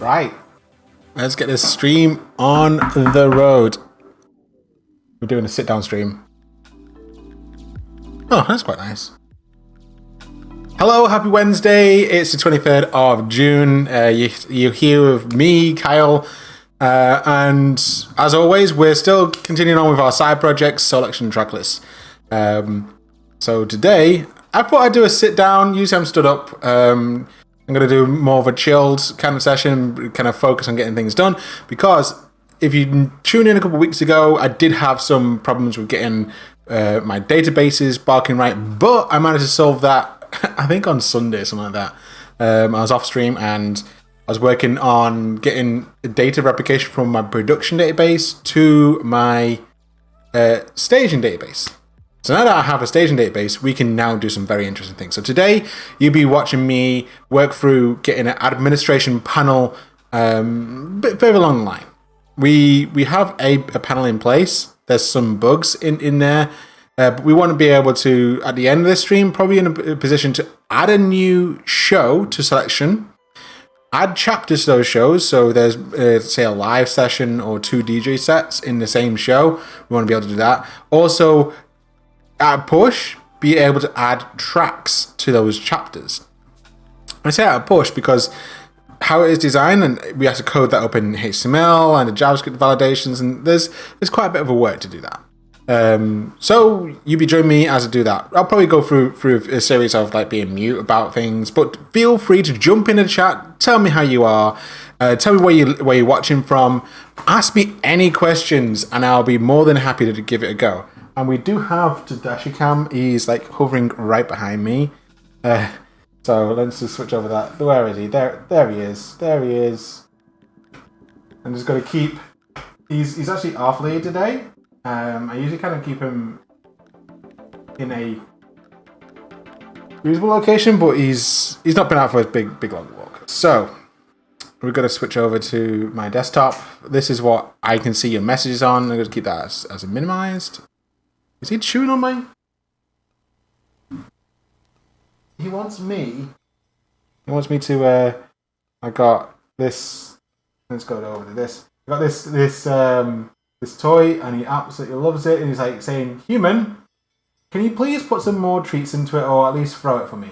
Right, let's get this stream on the road. We're doing a sit-down stream. Oh, that's quite nice. Hello, happy Wednesday. It's the 23rd of June. You're here with me, Kyle. And as always, we're still continuing on with our side projects, selection track lists. So today, I thought I'd do a sit-down. Usually I'm stood up. I'm going to do more of a chilled kind of session, kind of focus on getting things done, because if you tuned in a couple of weeks ago, I did have some problems with getting my databases barking right, but I managed to solve that, I think on Sunday, something like that. I was off stream and I was working on getting data replication from my production database to my staging database. So now that I have a staging database, we can now do some very interesting things. So today, you'll be watching me work through getting an administration panel a bit further along the line. We have a panel in place. There's some bugs in there. But we want to be able to, at the end of the stream, probably in a position to add a new show to selection, add chapters to those shows. So there's, say, a live session or 2 DJ sets in the same show. We want to be able to do that. Also, at push, be able to add tracks to those chapters. I say at push because how it is designed, and we have to code that up in HTML and the JavaScript validations, and there's quite a bit of a work to do that. So you'll be joining me as I do that. I'll probably go through a series of like being mute about things, but feel free to jump in the chat, tell me how you are, tell me where you're watching from, ask me any questions, and I'll be more than happy to give it a go. And we do have Tadashi Cam. He's like hovering right behind me. So let's just switch over that. Where is he? There he is. There he is. I'm just going to keep... He's actually off lead today. I usually kind of keep him in a reasonable location, but he's not been out for a big long walk. So we're going to switch over to my desktop. This is what I can see your messages on. I'm going to keep that as minimized. Is he chewing on my... He wants me to... I got this... Let's go over to this. I got this toy, and he absolutely loves it, and he's like saying, "Human, can you please put some more treats into it, or at least throw it for me?"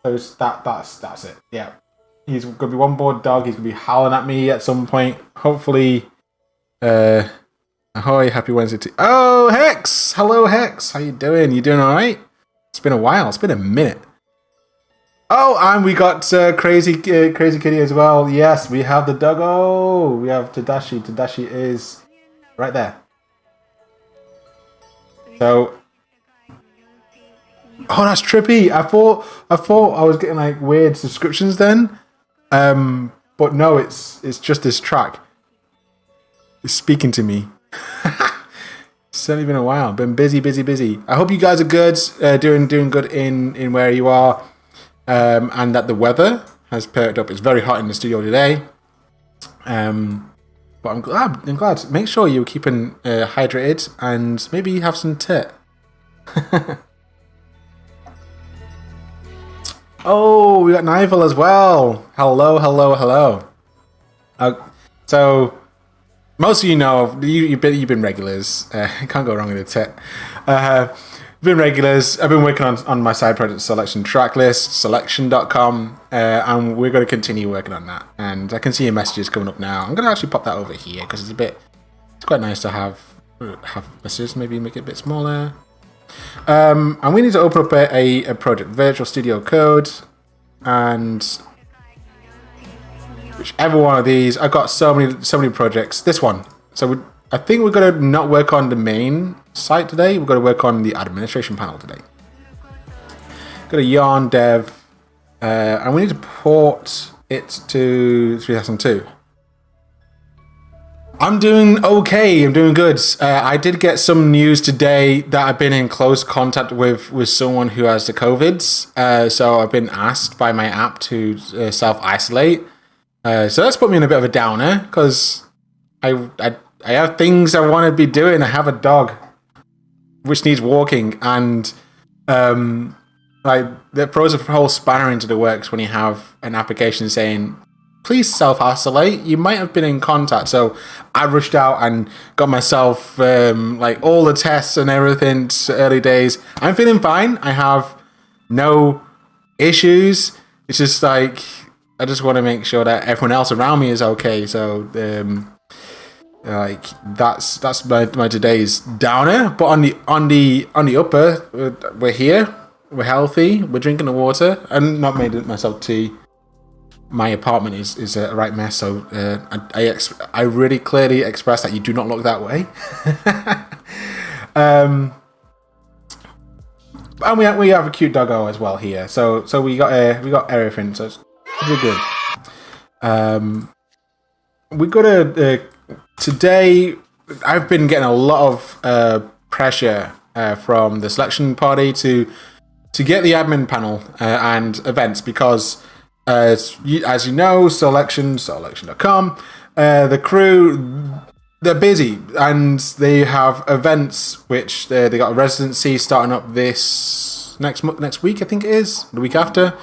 So that's it. Yeah, he's gonna be one bored dog. He's gonna be howling at me at some point. Hopefully, ahoy! Happy Wednesday. Oh, Hex! Hello, Hex. How you doing? You doing all right? It's been a while. It's been a minute. Oh, and we got Crazy Kitty as well. Yes, we have the doggo. We have Tadashi. Tadashi is right there. So, oh, that's trippy. I thought I was getting like weird subscriptions then, but no, it's just this track. It's speaking to me. It's certainly been a while. Been busy. I hope you guys are good. Doing good in where you are. And that the weather has perked up. It's very hot in the studio today. But I'm glad. Make sure you're keeping hydrated and maybe have some tit. Oh, we got Nivel as well. Hello. So most of you know you've been regulars. Can't go wrong with a tit. Been regulars. I've been working on my side project Selection Tracklist, selection.com, and we're going to continue working on that. And I can see your messages coming up now. I'm going to actually pop that over here because it's quite nice to have messages. Maybe make it a bit smaller. And we need to open up a project, Virtual Studio Code, and whichever one of these. I've got so many projects. This one. So I think we're going to not work on the main site today. We're going to work on the administration panel today. Go to yarn dev, and we need to port it to 3002. I'm doing okay. I'm doing good. I did get some news today that I've been in close contact with someone who has the COVID. So I've been asked by my app to self-isolate. So that's put me in a bit of a downer because I have things I want to be doing. I have a dog which needs walking, and like that throws a whole spanner into the works when you have an application saying, "Please self-isolate. You might have been in contact." So I rushed out and got myself like all the tests and everything. It's early days. I'm feeling fine. I have no issues. It's just like I just want to make sure that everyone else around me is okay. So like that's my today's downer. But on the upper, we're here. We're healthy. We're drinking the water. I'm not made myself tea. My apartment is a right mess. So I really clearly express that you do not look that way. And we have a cute doggo as well here. So we got everything. So it's really good. We got a today. I've been getting a lot of pressure from the selection party to get the admin panel and events because as you know, selection.com, the crew, they're busy and they have events which they got a residency starting up this next week, I think it is, the week after.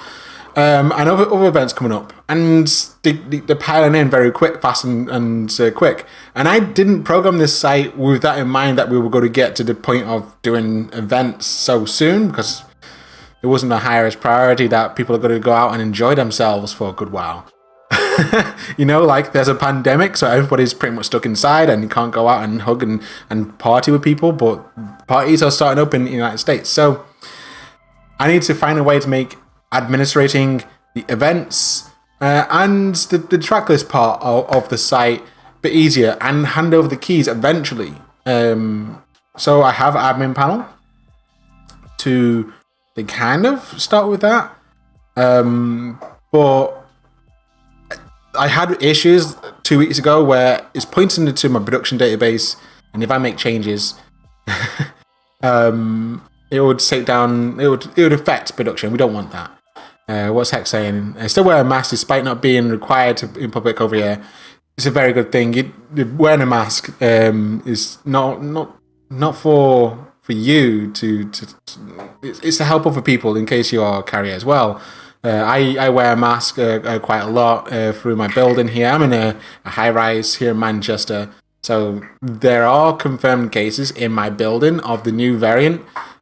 And other events coming up, and they're piling in very fast and quick. And I didn't program this site with that in mind that we were going to get to the point of doing events so soon, because it wasn't the highest priority that people are going to go out and enjoy themselves for a good while. You know, like there's a pandemic, so everybody's pretty much stuck inside and you can't go out and hug and party with people, but parties are starting up in the United States. So I need to find a way to make administrating the events and the tracklist part of the site a bit easier and hand over the keys eventually. So I have an admin panel to kind of start with that. But I had issues 2 weeks ago where it's pointing into my production database, and if I make changes, it would take down. It would affect production. We don't want that. What's Hex saying? Still wear a mask despite not being required in public over here. It's a very good thing. Wearing a mask is not for you to. It's to help other people in case you are a carrier as well. I wear a mask quite a lot through my building here. I'm in a high rise here in Manchester, so there are confirmed cases in my building of the new variant.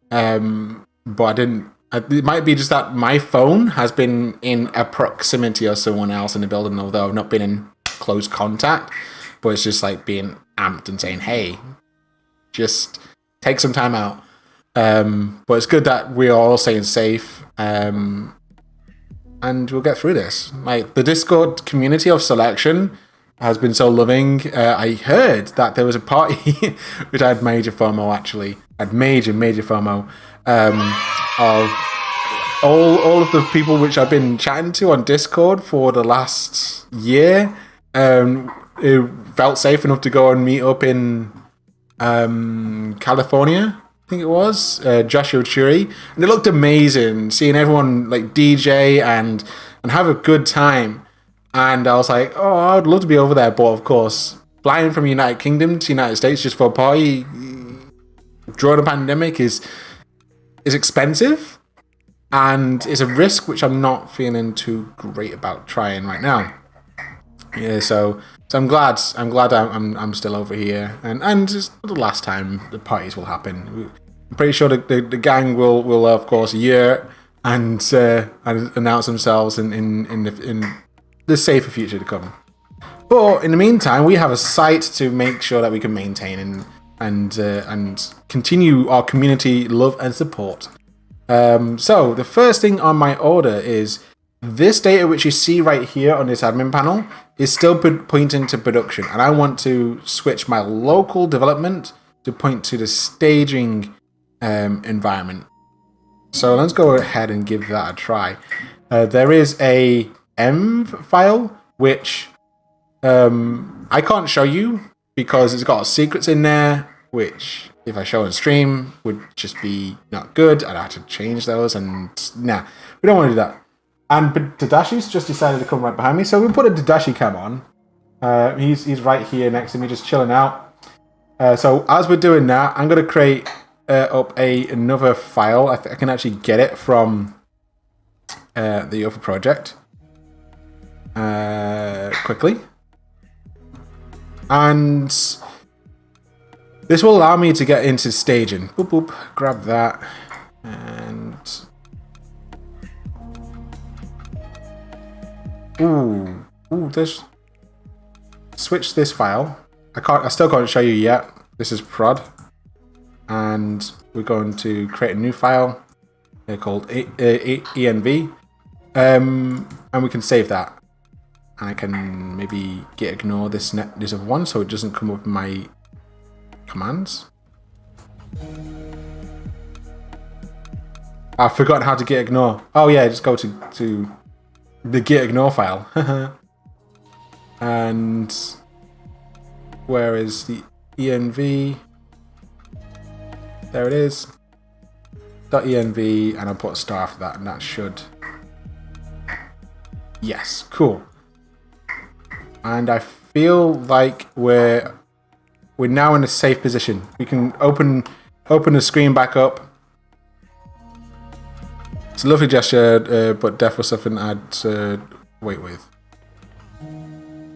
But I didn't. It might be just that my phone has been in a proximity of someone else in the building, although I've not been in close contact. But it's just like being amped and saying, "Hey, just take some time out." But it's good that we are all staying safe. And we'll get through this. Like the Discord community of selection has been so loving. I heard that there was a party which I had major FOMO actually. I had major FOMO of all of the people which I've been chatting to on Discord for the last year. It felt safe enough to go and meet up in California. I think it was Joshua Tree, and it looked amazing seeing everyone like DJ and have a good time. And I was like, oh, I'd love to be over there, but of course, flying from United Kingdom to United States just for a party during a pandemic is expensive, and it's a risk which I'm not feeling too great about trying right now. Yeah, so I'm glad I'm still over here, and it's not the last time the parties will happen. I'm pretty sure the gang will of course year and announce themselves in the safer future to come. But in the meantime, we have a site to make sure that we can maintain and continue our community love and support. So the first thing on my order is this data which you see right here on this admin panel is still pointing to production, and I want to switch my local development to point to the staging environment. So let's go ahead and give that a try. There is a env file which I can't show you because it's got secrets in there, which if I show on stream would just be not good. I'd have to change those, and nah, we don't want to do that. And Tadashi's just decided to come right behind me, so we'll put a Tadashi cam on. He's right here next to me, just chilling out. So as we're doing that, I'm going to create up another file. I can actually get it from the other project quickly. And this will allow me to get into staging. Boop, boop, grab that. And there's switch this file. I still can't show you yet. This is prod. And we're going to create a new file called env. And we can save that. And I can maybe ignore this other one so it doesn't come up in my commands. I've forgotten how to git ignore. Oh yeah, just go to the git ignore file. And where is the env? There it is. .env, and I'll put a star after that, and that should. Yes, cool. And I feel like we're now in a safe position. We can open the screen back up. It's a lovely gesture, but definitely something I'd wait with.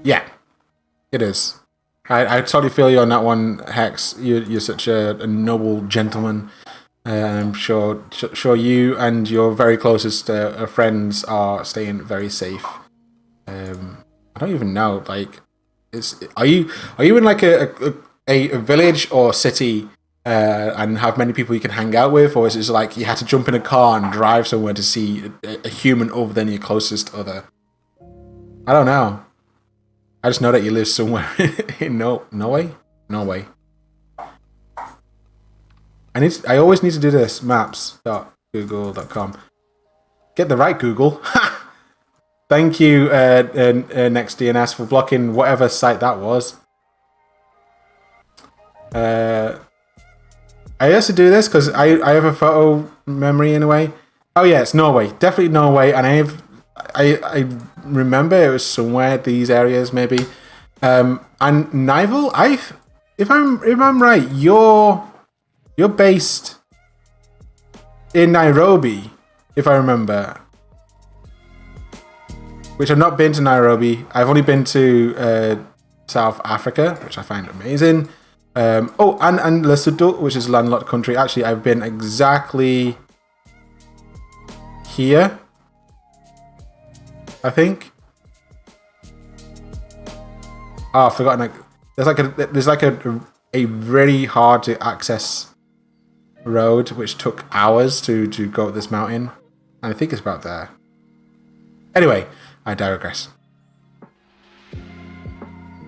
Yeah, it is. I totally feel you on that one, Hex. You're such a noble gentleman. I'm sure you and your very closest friends are staying very safe. I don't even know. Like, are you in like a village or city and have many people you can hang out with, or is it just like you had to jump in a car and drive somewhere to see a human other than your closest other? I don't know. I just know that you live somewhere in Norway. I always need to do this. Maps.google.com. Get the right Google. Thank you, Nuxt.js, for blocking whatever site that was. I used to do this because I have a photo memory in a way. Oh yeah, it's Norway, definitely Norway, and I remember it was somewhere these areas maybe. And Nival, if I'm right, you're based in Nairobi, if I remember. Which I've not been to Nairobi. I've only been to South Africa, which I find amazing. And Lesotho, which is a landlocked country. Actually, I've been exactly here, I think. Oh, I've forgotten. There's like a really hard to access road which took hours to go up this mountain, and I think it's about there. Anyway, I digress.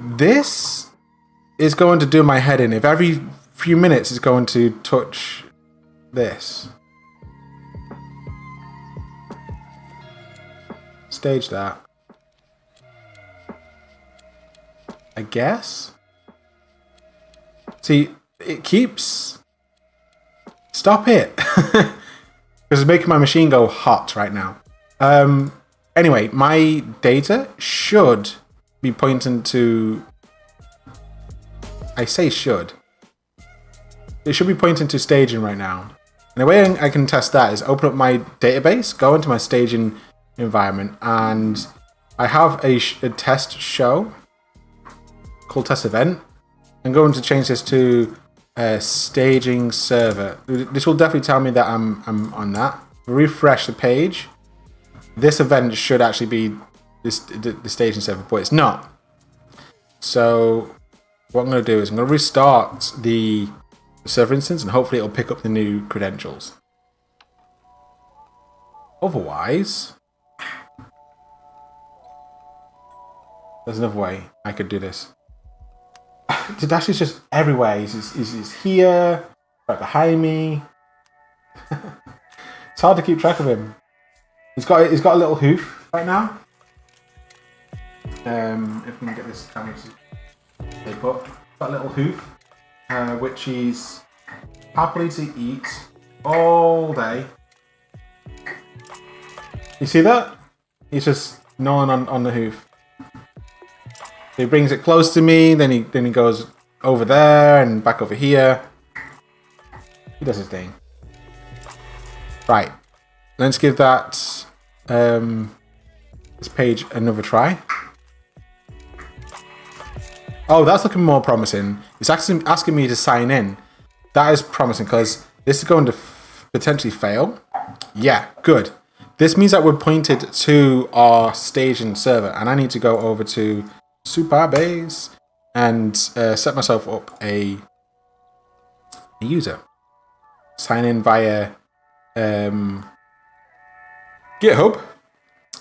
This is going to do my head in if every few minutes it's going to touch this. Stage that. I guess. See, it keeps... Stop it. Because it's making my machine go hot right now. Anyway, my data should be pointing to... I say should. It should be pointing to staging right now. And the way I can test that is open up my database, go into my staging environment, and I have a test show called test event. I'm going to change this to staging server. This will definitely tell me that I'm on that. Refresh the page. This event should actually be the staging server, but it's not. So what I'm going to do is I'm going to restart the server instance, and hopefully it'll pick up the new credentials. Otherwise, there's another way I could do this. Tadashi's just everywhere. He's here, right behind me. It's hard to keep track of him. He's got a little hoof right now. If we can get this camera to take up, got a little hoof, which he's happily to eat all day. You see that? He's just gnawing on the hoof. He brings it close to me, then he goes over there and back over here. He does his thing. Right. Let's give that this page another try. Oh, that's looking more promising. It's actually asking me to sign in. That is promising because this is going to potentially fail. Yeah, good. This means that we're pointed to our staging server, and I need to go over to Supabase and set myself up a user. Sign in via GitHub.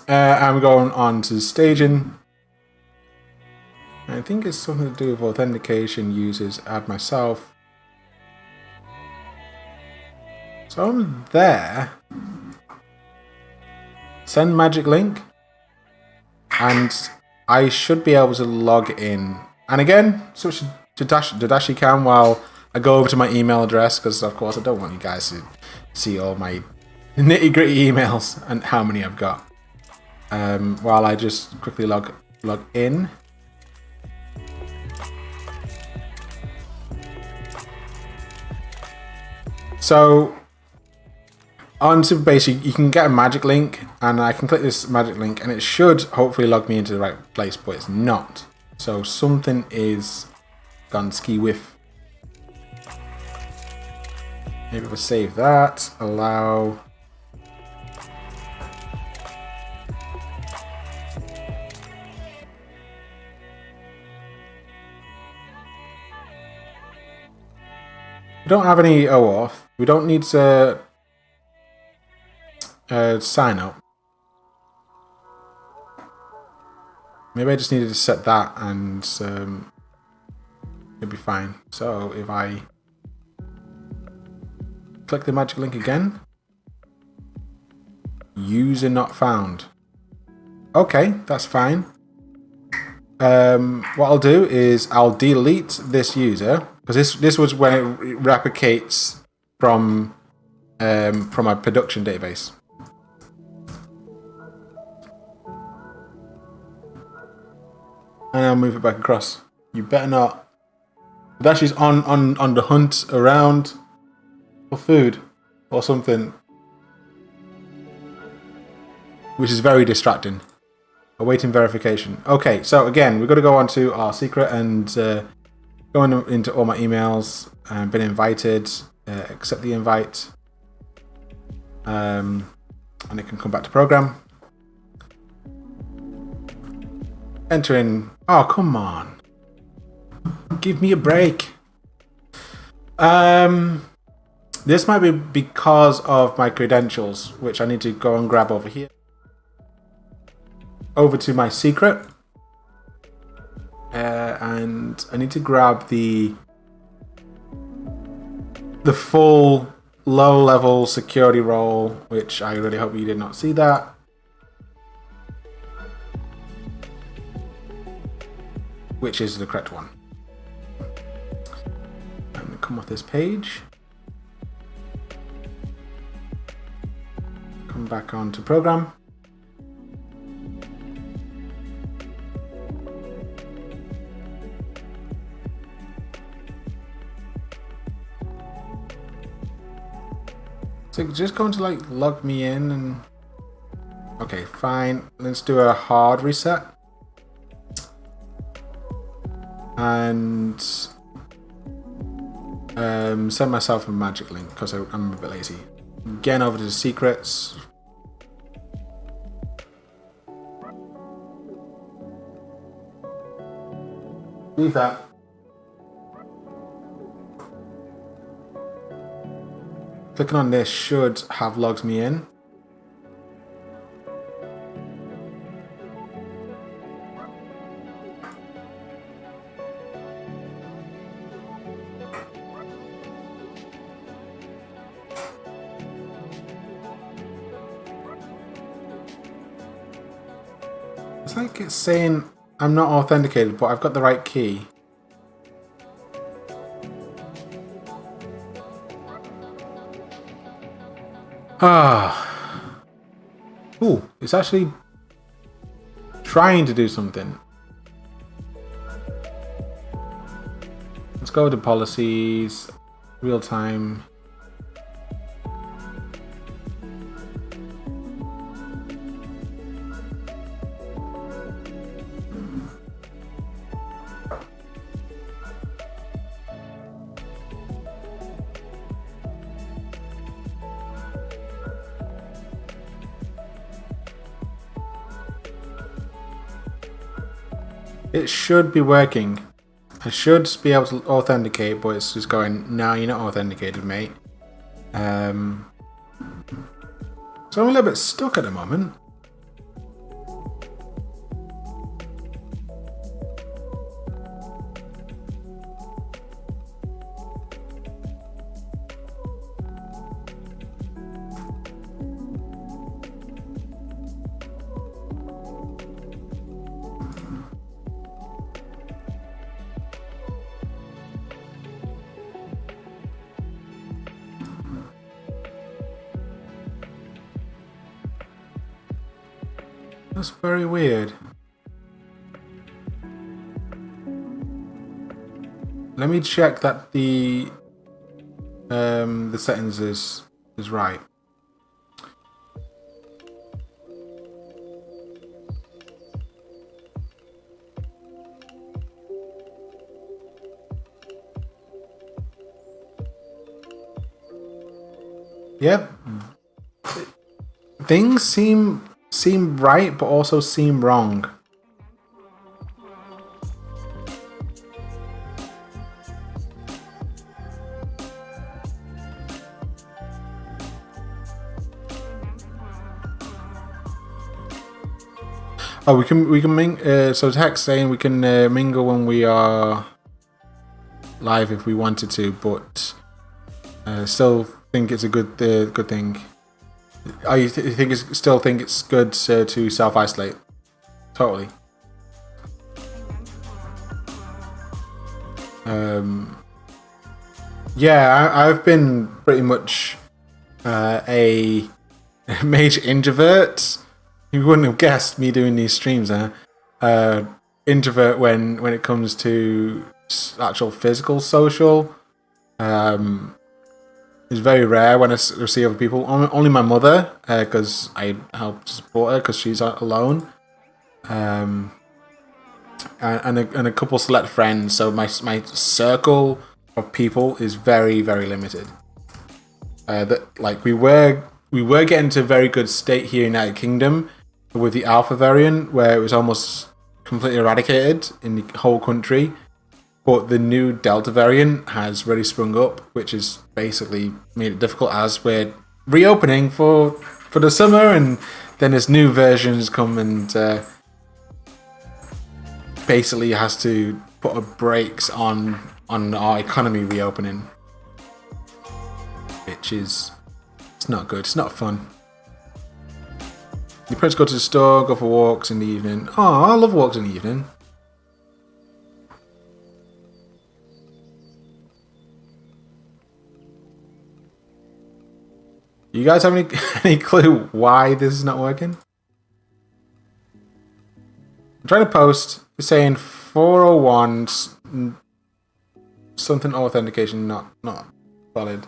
I'm going on to staging. I think it's something to do with authentication users. Add myself. So I'm there. Send magic link. And I should be able to log in. And again, switch to Tadashi cam while I go over to my email address, because of course I don't want you guys to see all my nitty gritty emails and how many I've got. While I just quickly log in. So on Supabase, you can get a magic link, and I can click this magic link, and it should hopefully log me into the right place, but it's not. So something is gone ski whiff. Maybe we'll save that. Allow. We don't have any OAuth. We don't need to sign up. Maybe I just needed to set that, and it'll be fine. So if I click the magic link again, user not found. Okay, that's fine. What I'll do is I'll delete this user, because this was when it replicates from my production database. And I'll move it back across. You better not. Tadashi's on the hunt around for food or something, which is very distracting. Awaiting verification. Okay, so again, we've got to go on to our secret and go into all my emails. Been invited. Accept the invite. And it can come back to program. Enter in. Oh, come on. Give me a break. This might be because of my credentials, which I need to go and grab over here. Over to my secret. And I need to grab the full low-level security role, which I really hope you did not see that. Which is the correct one. And come off this page. Come back onto program. So just going to like log me in and okay, fine. Let's do a hard reset. And send myself a magic link because I'm a bit lazy. Again, over to the secrets. Leave that. Clicking on this should have logged me in. It's like it's saying I'm not authenticated, but I've got the right key. Ah. Ooh, it's actually trying to do something. Let's go to policies, real time. It should be working. I should be able to authenticate, but it's just going, no, you're not authenticated, mate. So I'm a little bit stuck at the moment. That's very weird. Let me check that the settings is right. Yep. Things seem right, but also seem wrong. Oh, we can mingle. So text saying we can mingle when we are live if we wanted to, but still think it's a good thing. I still think it's good to self-isolate. Totally. Yeah, I've been pretty much a major introvert. You wouldn't have guessed me doing these streams, huh? Introvert when it comes to actual physical social. It's very rare when I see other people. Only my mother, because I help to support her because she's alone. And a couple select friends. So my circle of people is very, very limited. That like we were getting to a very good state here in the United Kingdom with the Alpha variant, where it was almost completely eradicated in the whole country. But the new Delta variant has really sprung up, which has basically made it difficult as we're reopening for the summer, and then this new versions come and basically has to put a brakes on our economy reopening, which is it's not good. It's not fun. You pretty much go to the store, go for walks in the evening. Oh, I love walks in the evening. You guys have any clue why this is not working? I'm trying to post. It's saying 401 something authentication not valid.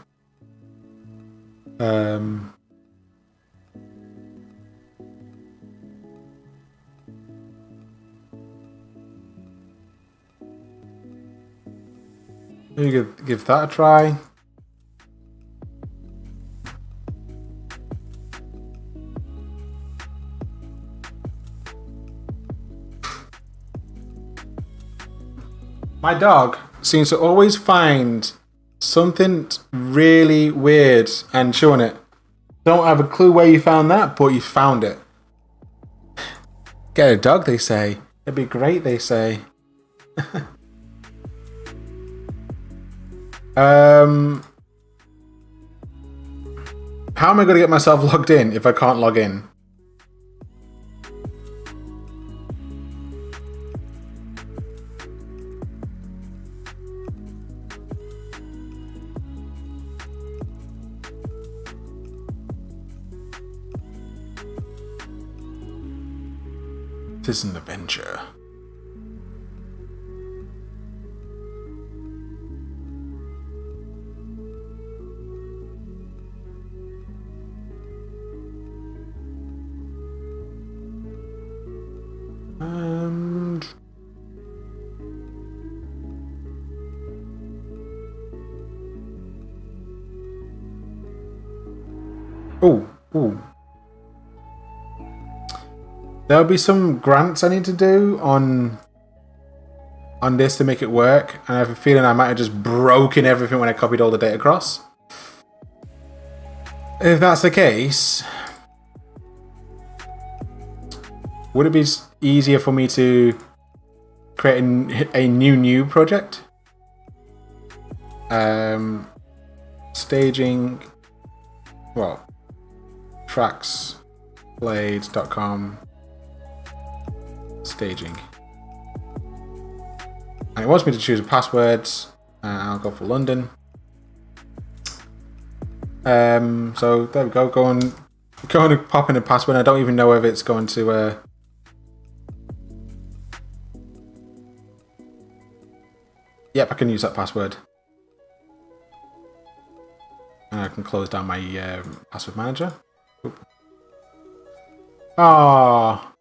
Maybe give that a try. My dog seems to always find something really weird and chewing it. Don't have a clue where you found that, but you found it. Get a dog, they say. It'd be great, they say. How am I going to get myself logged in if I can't log in? It is an adventure. Ooh. There'll be some grants I need to do on this to make it work, and I have a feeling I might have just broken everything when I copied all the data across. If that's the case, would it be easier for me to create a new project? Staging, well, tracksblades.com staging. And it wants me to choose a password. I'll go for London. So there we go. Go and pop in a password. I don't even know if it's going to. Yep, I can use that password. And I can close down my password manager. Ah,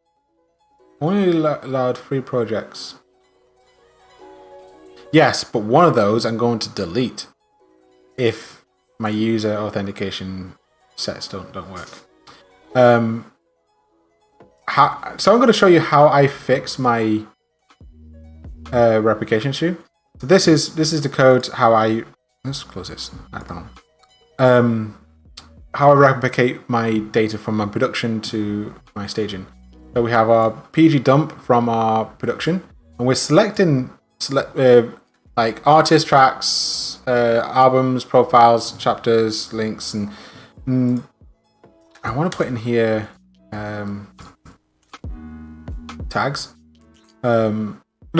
only allowed 3 projects. Yes, but one of those I'm going to delete if my user authentication sets don't work. So I'm going to show you how I fix my replication issue. So this is the code how I let's close this. How I replicate my data from my production to my staging. So we have our PG dump from our production, and we're selecting like artist tracks, albums, profiles, chapters, links, and I want to put in here tags, the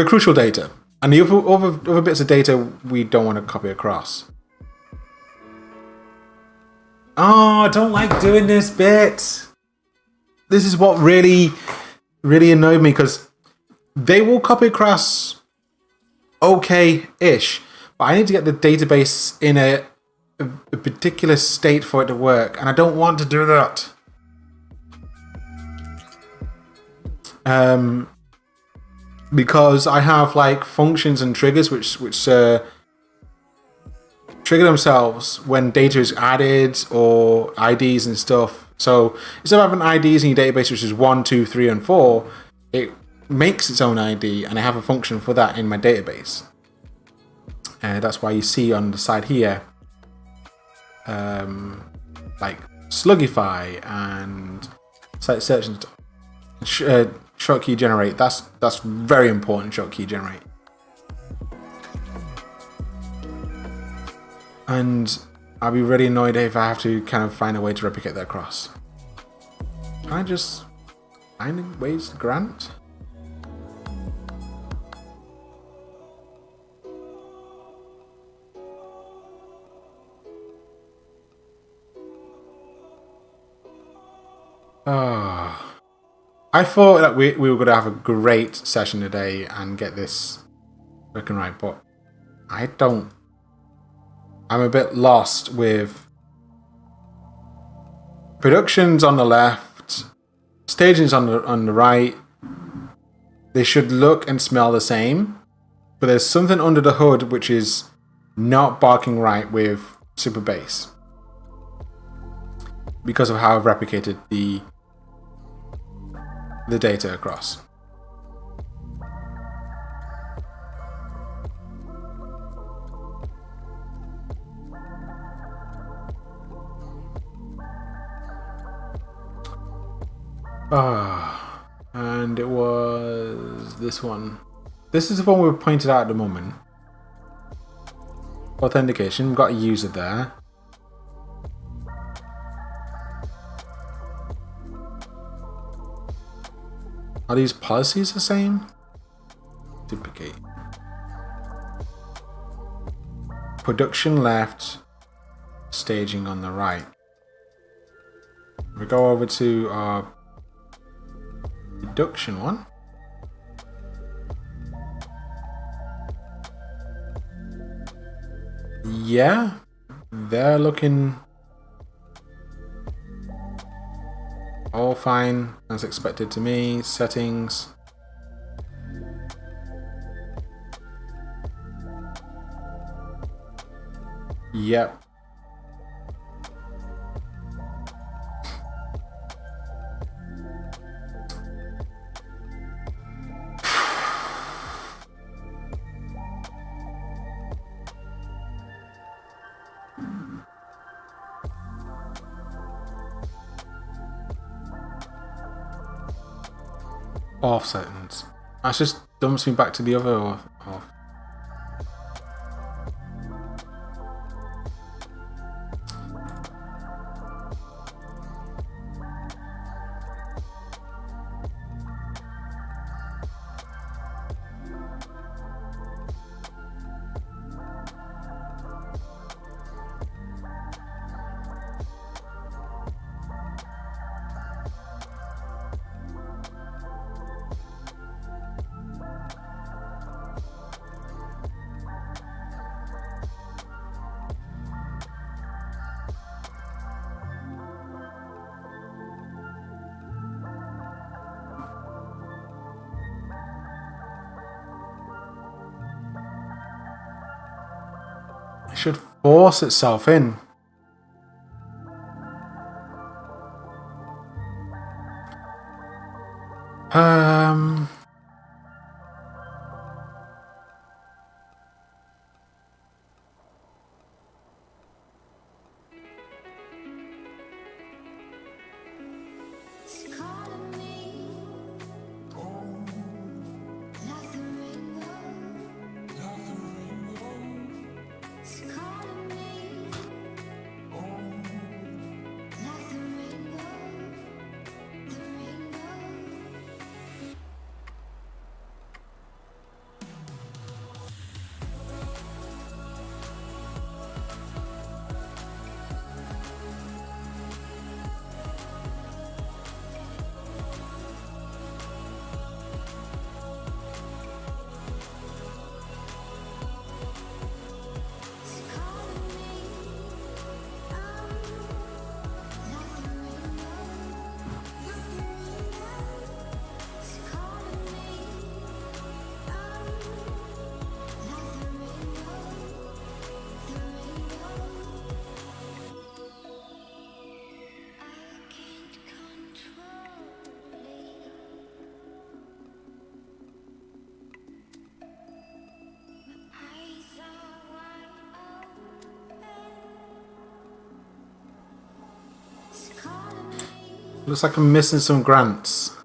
crucial data, and the other bits of data we don't want to copy across. Oh, I don't like doing this bit. This is what really annoyed me, because they will copy across okay-ish, but I need to get the database in a particular state for it to work, and I don't want to do that. Because I have like functions and triggers which trigger themselves when data is added, or IDs and stuff. So instead of having IDs in your database, which is 1, 2, 3, and 4, it makes its own ID, and I have a function for that in my database. And that's why you see on the side here, like Slugify and site search and stuff. Short key generate. That's very important. Short key generate. And I'll be really annoyed if I have to kind of find a way to replicate that across. Can I just find ways to grant? I thought that we were going to have a great session today and get this working right, but I don't. I'm a bit lost with productions on the left, staging's on the right. They should look and smell the same, but there's something under the hood which is not barking right with Supabase because of how I've replicated the data across. And it was this one. This is the one we've pointed out at the moment. Authentication, we've got a user there. Are these policies the same? Duplicate. Production left, staging on the right. We go over to our production one. Yeah, they're looking all fine as expected to me. Settings. Yep. Off settings. That just dumps me back to the other off. It should force itself in. Looks like I'm missing some grants.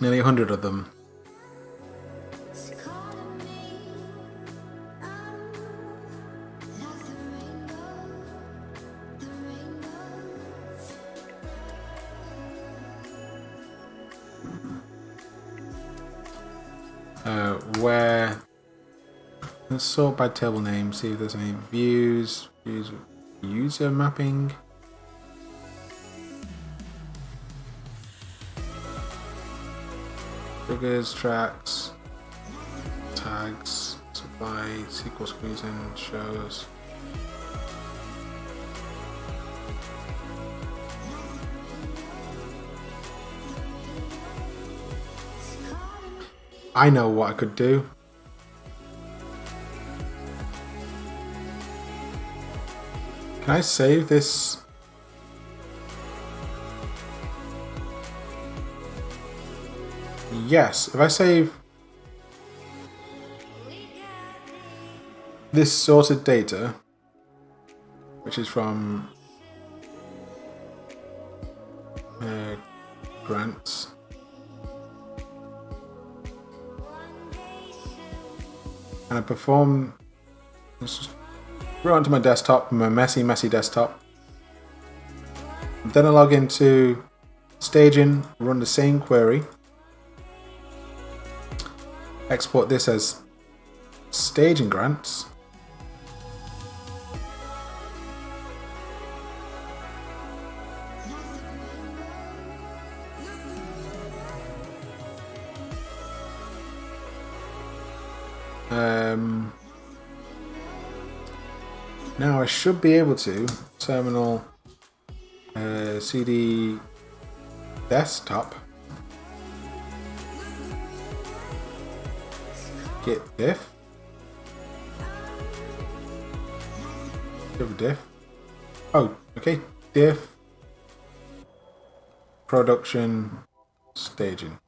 Nearly 100 of them. Where? Let's sort by table name, see if there's any views, user mapping. Triggers, tracks, tags, supply, SQL squeezing, shows. I know what I could do. Can I save this? Yes, if I save this sorted data, which is from grants, and I perform, let's just go onto my desktop, my messy desktop. Then I log into staging, run the same query, export this as staging grants. Now I should be able to terminal cd desktop git diff diff. Oh, okay, diff production staging.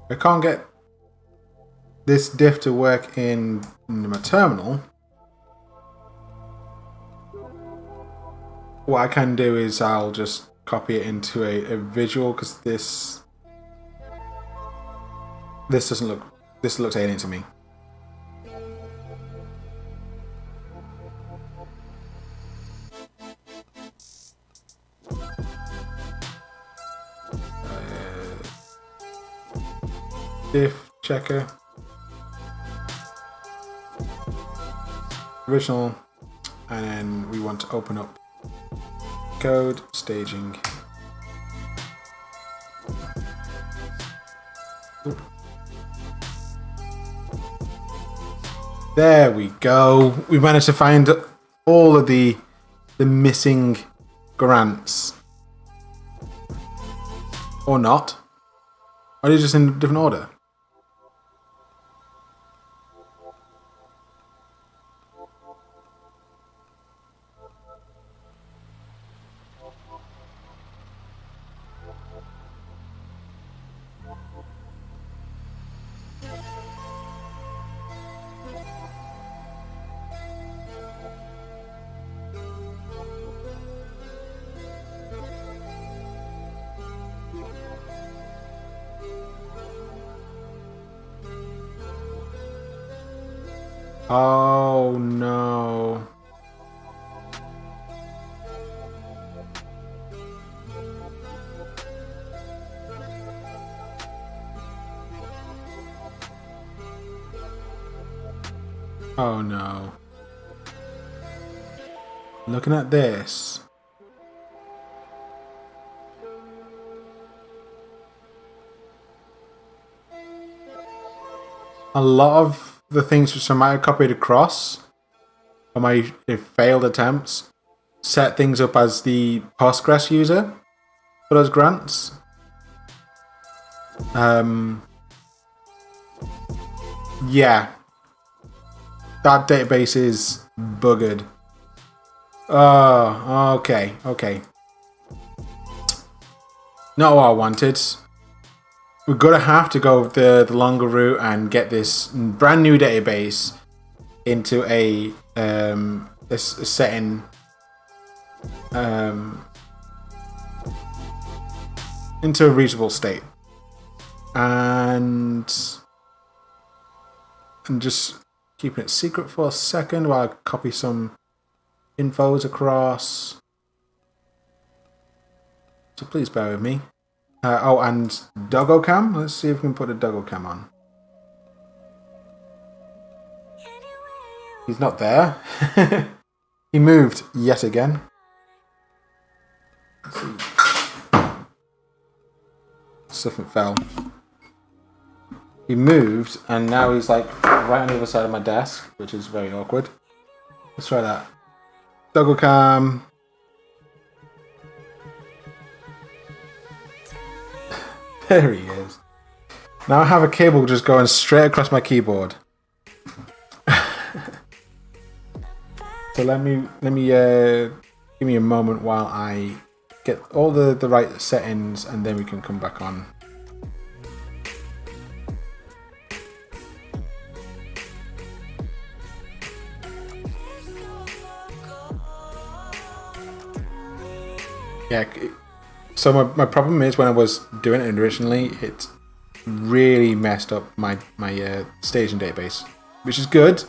I can't get this diff to work in my terminal. What I can do is I'll just copy it into a visual, because this doesn't look, this looks alien to me. Diff checker, original, and then we want to open up code staging. Oop. There we go. We managed to find all of the missing grants, or not. Are they just in a different order? Oh no. Oh no. Looking at this. A lot of the things which I might have copied across on my failed attempts set things up as the Postgres user for those grants. Yeah. That database is buggered. Okay, okay. Not what I wanted. We're gonna have to go the longer route and get this brand new database into a setting into a reasonable state, and just keeping it secret for a second while I copy some infos across. So please bear with me. Oh, and Doggo Cam. Let's see if we can put a Doggo Cam on. He's not there. He moved yet again. Let's see. Something fell. He moved, and now he's like right on the other side of my desk, which is very awkward. Let's try that. Doggo Cam. There he is. Now I have a cable just going straight across my keyboard. So let me give me a moment while I get all the right settings, and then we can come back on. Yeah. So my problem is when I was doing it originally, it really messed up my staging database, which is good.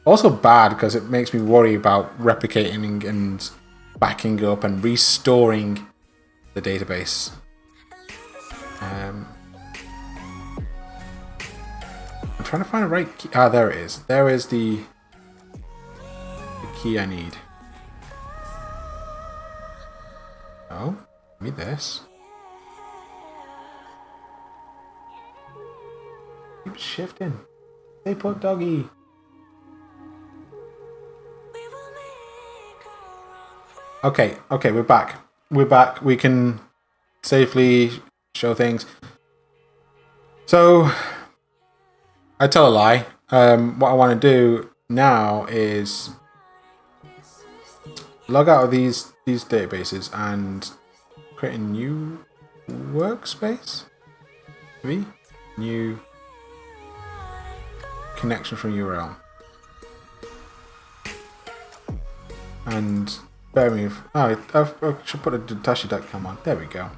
Also bad because it makes me worry about replicating and backing up and restoring the database. I'm trying to find the right key. Ah, there it is. There is the key I need. Oh, give me this. Keep shifting. Stay put, doggy. Okay, we're back. We're back. We can safely show things. So, I tell a lie. What I want to do now is log out of these databases and create a new workspace. Maybe new connection from URL. And bear with me. Oh, I should put a Tadashi.com on. There we go.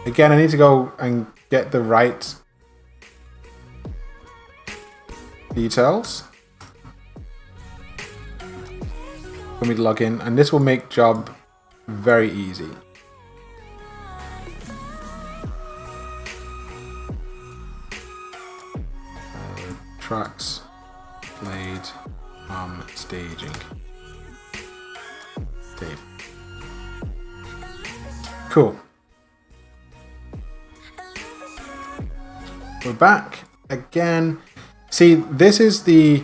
Again, I need to go and get the right details for me to log in, and this will make job very easy. Tracks played staging. Save. Cool. We're back again. See, this is the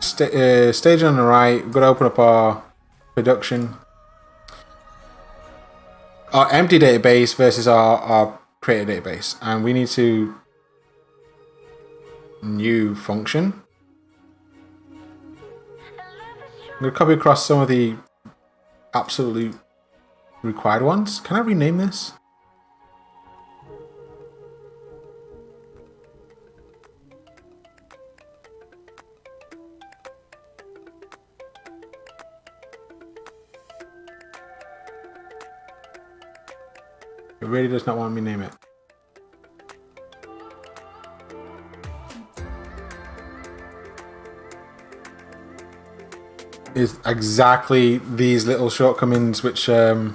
stage on the right. We've got to open up our production, our empty database versus our created database, and we need to new function. I'm going to copy across some of the absolute required ones. Can I rename this? It really does not want me to name it. Is exactly these little shortcomings which I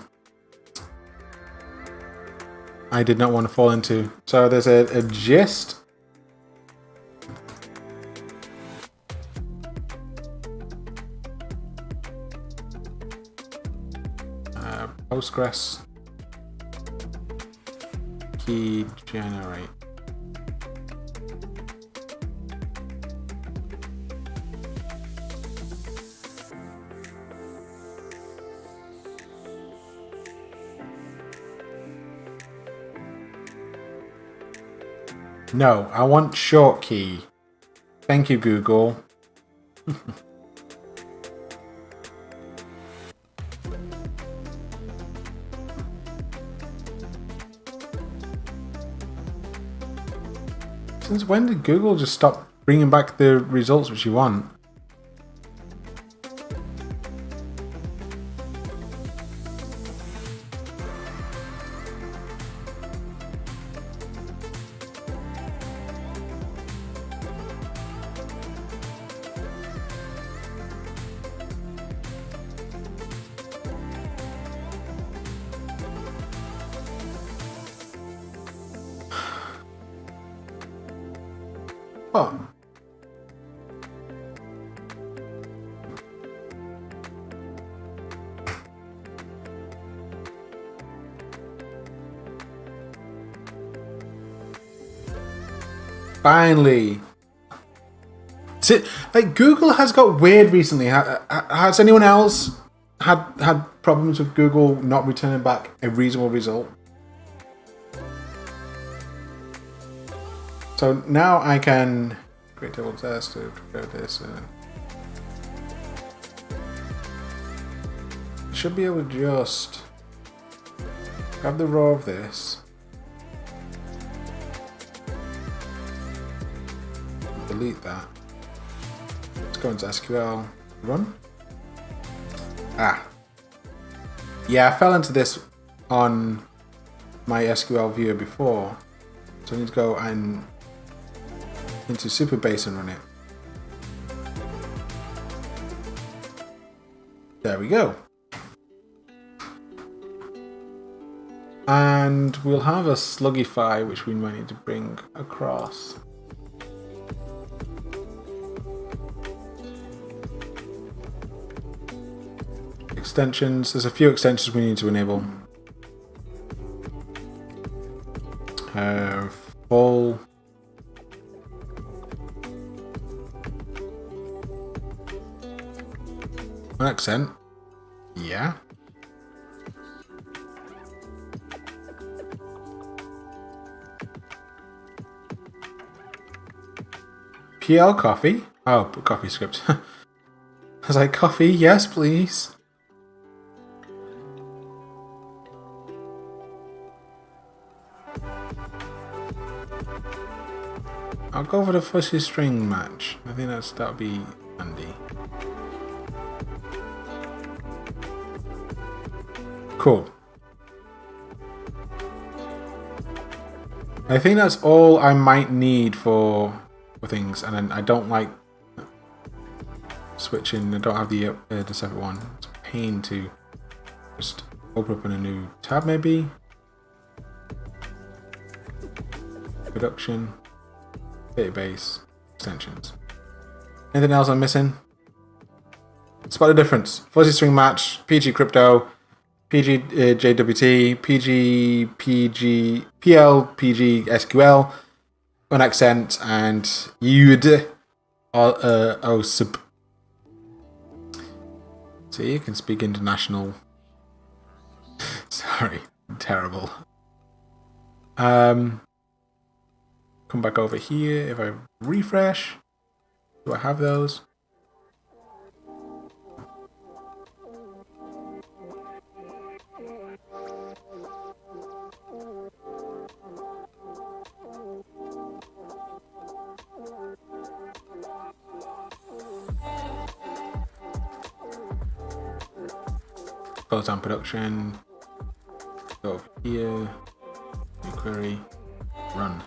did not want to fall into. So there's a gist. Postgres key generate. No, I want short key. Thank you, Google. Since when did Google just stop bringing back the results which you want? Oh. Finally. Like, Google has got weird recently. Has anyone else had problems with Google not returning back a reasonable result? So now I can create TailwindCSS to prepare this. I should be able to just grab the row of this, delete that. Let's go into SQL, run. Yeah, I fell into this on my SQL viewer before, so I need to go and into Supabase and run it. There we go. And we'll have a Slugify which we might need to bring across. Extensions. There's a few extensions we need to enable. Full. An accent. Yeah. PL coffee? Oh, coffee script. I was like, coffee? Yes, please. I'll go for the fuzzy string match. I think that'll be handy. Cool. I think that's all I might need for things, and then I don't like switching. I don't have the separate one. It's a pain to just open up in a new tab, maybe. Production, database, extensions. Anything else I'm missing? Spot the difference. Fuzzy string match, PG crypto, PG JWT, PG PG PL PG SQL, an accent, and UD sub. See, you can speak international. Sorry, terrible. Come back over here. If I refresh, do I have those? Close down production. Go over here. New query. Run.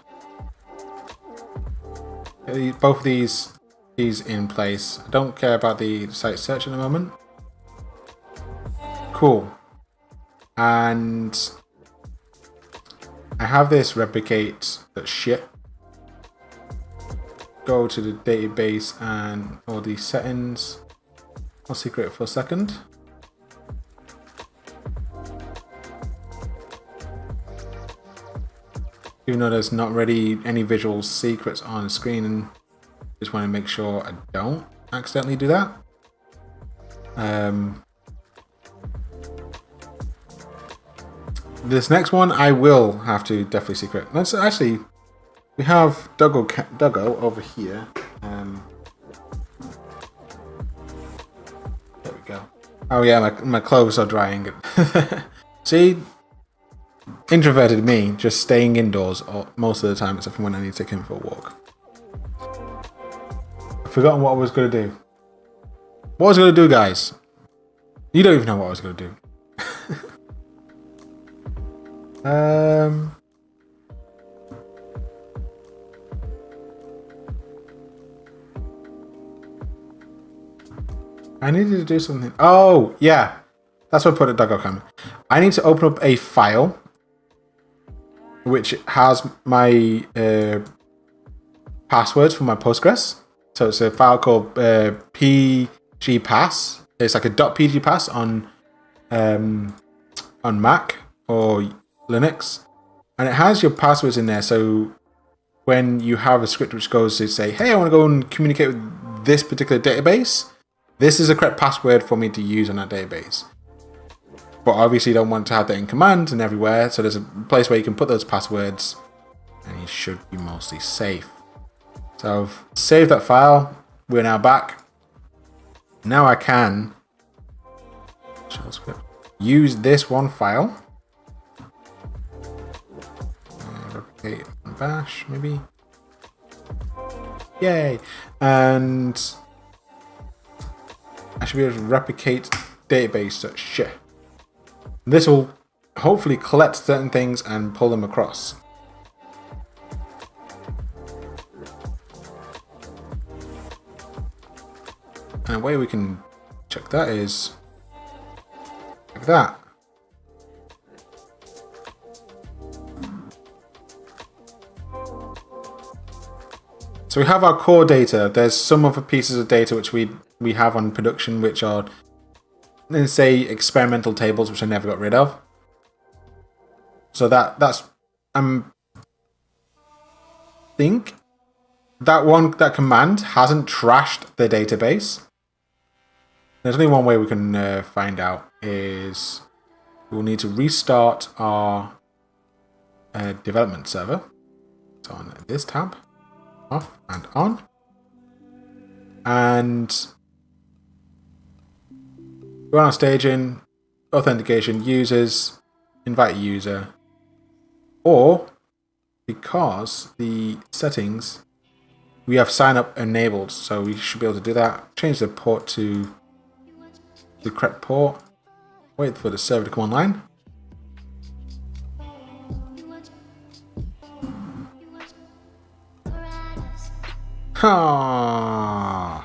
Both of these in place. I don't care about the site search at the moment. Cool. And I have this replicate that shit. Go to the database and all these settings. I'll secret it for a second. Even though there's not really any visual secrets on the screen, and just want to make sure I don't accidentally do that. This next one I will have to definitely secret. Let's actually, we have Duggo over here. Oh yeah, my clothes are drying. See, introverted me, just staying indoors most of the time, except for when I need to take him for a walk. I've forgotten what I was going to do. What I was going to do, guys? You don't even know what I was going to do. I needed to do something. Oh, yeah. That's what I put at Doggo. I need to open up a file which has my passwords for my Postgres. So it's a file called pgpass. It's like a .pgpass on Mac or Linux, and it has your passwords in there. So when you have a script which goes to say, "Hey, I want to go and communicate with this particular database," this is the correct password for me to use on that database. But obviously, you don't want to have that in command and everywhere. So there's a place where you can put those passwords, and you should be mostly safe. So I've saved that file. We're now back. Now I can use this one file. Replicate on bash, maybe. Yay! And I should be able to replicate database. This will hopefully collect certain things and pull them across. And a way we can check that is like that. So we have our core data. There's some other pieces of data which we have on production which are, let's say, experimental tables which I never got rid of. So that's think that command hasn't trashed the database. There's only one way we can find out is we'll need to restart our development server. So on this tab, off and on, and go on staging, authentication, users, invite user, or because the settings we have sign up enabled, so we should be able to do that. Change the port to the correct port. Wait for the server to come online. Ah.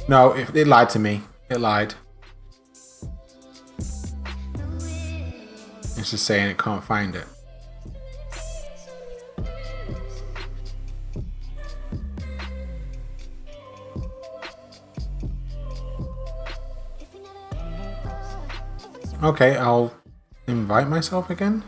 No, it lied to me. It lied. It's just saying it can't find it. Okay, I'll invite myself again.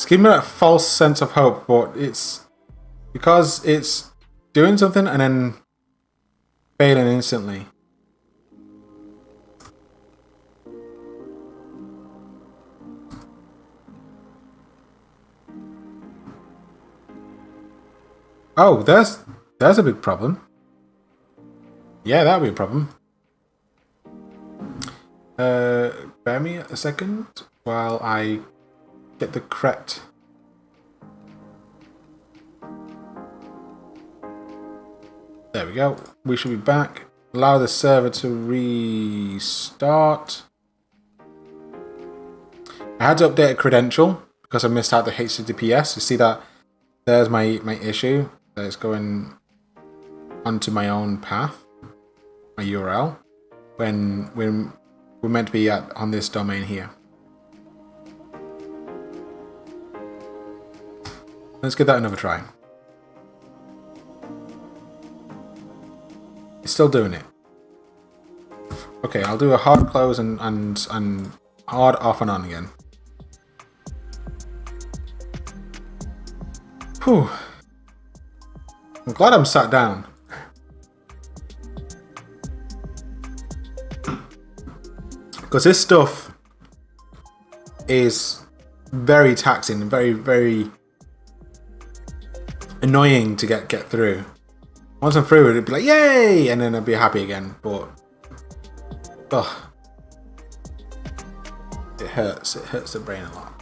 Give me that false sense of hope, but it's because it's doing something and then failing instantly. Oh, there's a big problem. Yeah, that'll be a problem. Bear me a second while I get the correct. There we go. We should be back. Allow the server to restart. I had to update a credential because I missed out the HTTPS. You see that? There's my issue. It's going onto my own path, my URL, when we're meant to be on this domain here. Let's give that another try. It's still doing it. Okay, I'll do a hard close and hard off and on again. Whew. I'm glad I'm sat down. Because this stuff is very taxing and very, very annoying to get through. Once I'm through it, it'd be like, yay! And then I'd be happy again. But, ugh. It hurts. It hurts the brain a lot.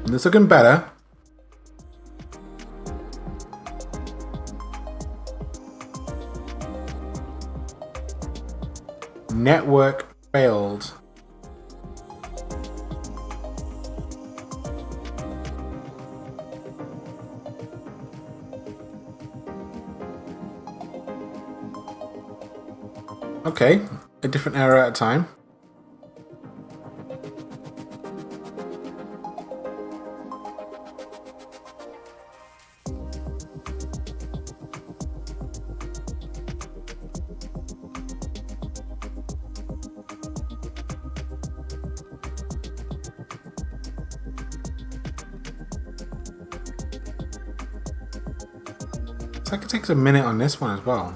And it's looking better. Network failed. Okay, a different error at a time. It's like it takes a minute on this one as well.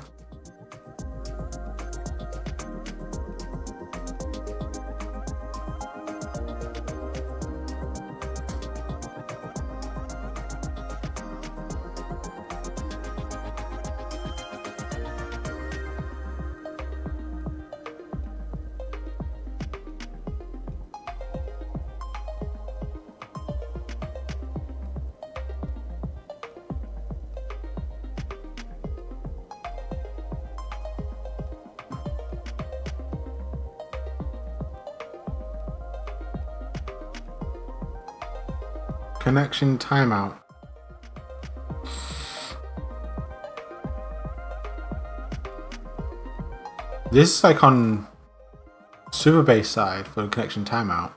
Connection timeout. This is like on Supabase side for connection timeout.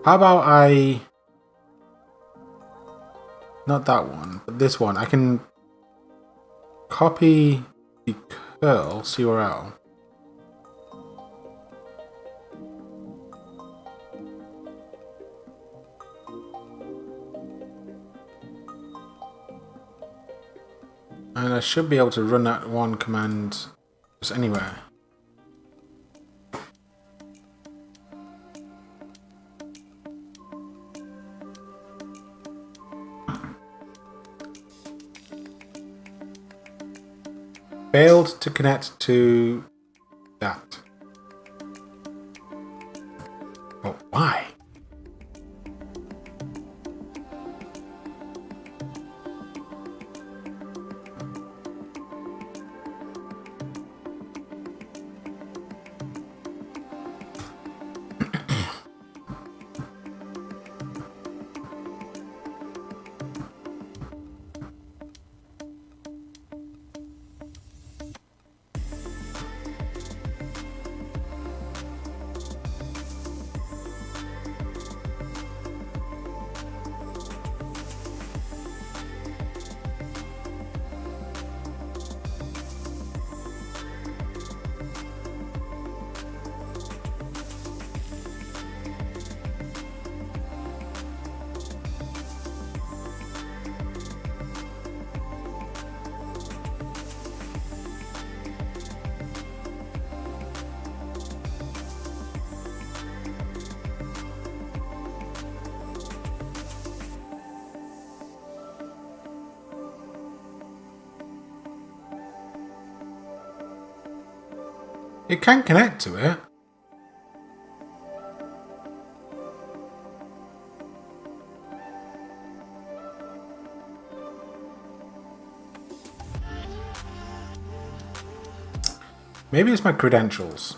How about not that one, but this one. I can copy the curl URL. And I should be able to run that one command just anywhere. Failed to connect to that. Oh, why? It can connect to it. Maybe it's my credentials.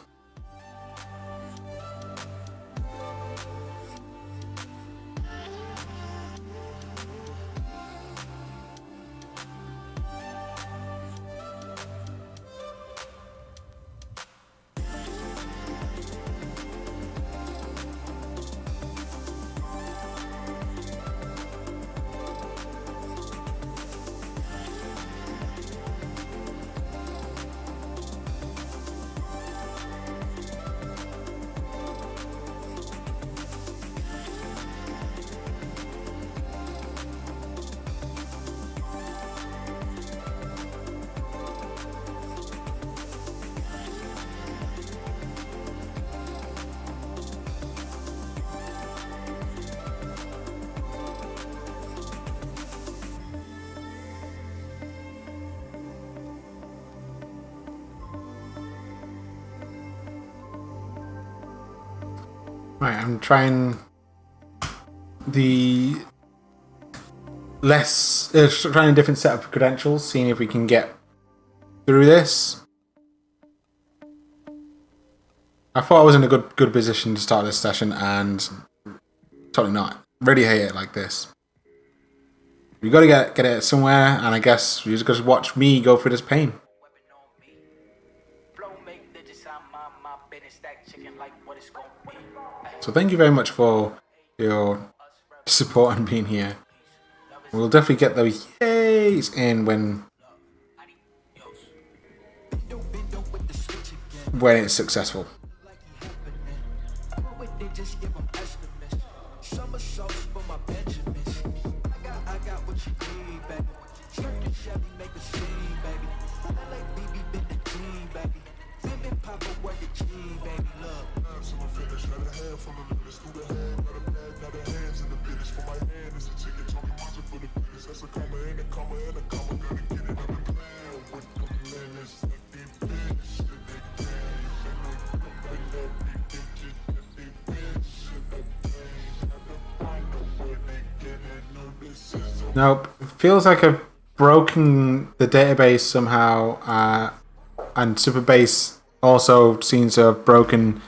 Right, I'm trying the trying a different set of credentials, seeing if we can get through this. I thought I was in a good position to start this session, and totally not. Really hate it like this. We got to get it somewhere, and I guess you just watch me go through this pain. So thank you very much for your support and being here. We'll definitely get those yays in when it's successful. Nope. It feels like I've broken the database somehow, and Supabase also seems to have broken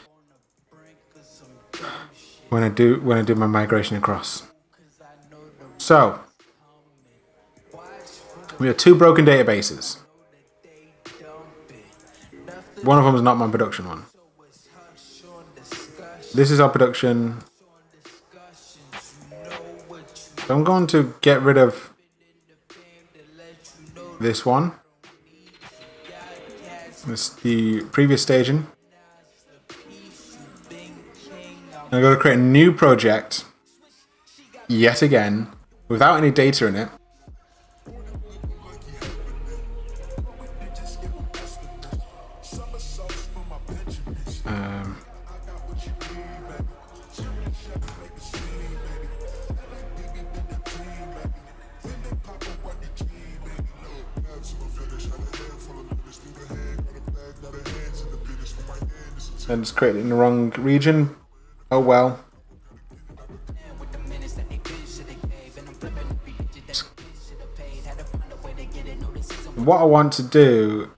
when I do my migration across. So we have two broken databases. One of them is not my production one. This is our production. So I'm going to get rid of this one. It's the previous staging. I'm going to create a new project yet again without any data in it. And just created it in the wrong region. Oh well. What I want to do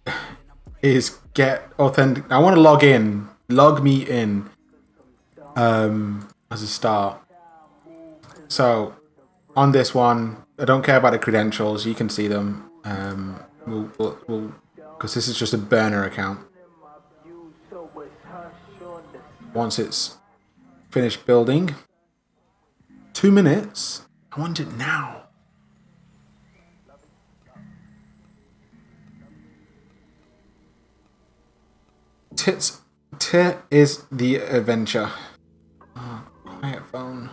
is get authentic. I want to log me in as a start. So on this one, I don't care about the credentials. You can see them. We'll because this is just a burner account. Once it's finished building, 2 minutes. I want it now. Tit is the adventure. Oh, quiet phone.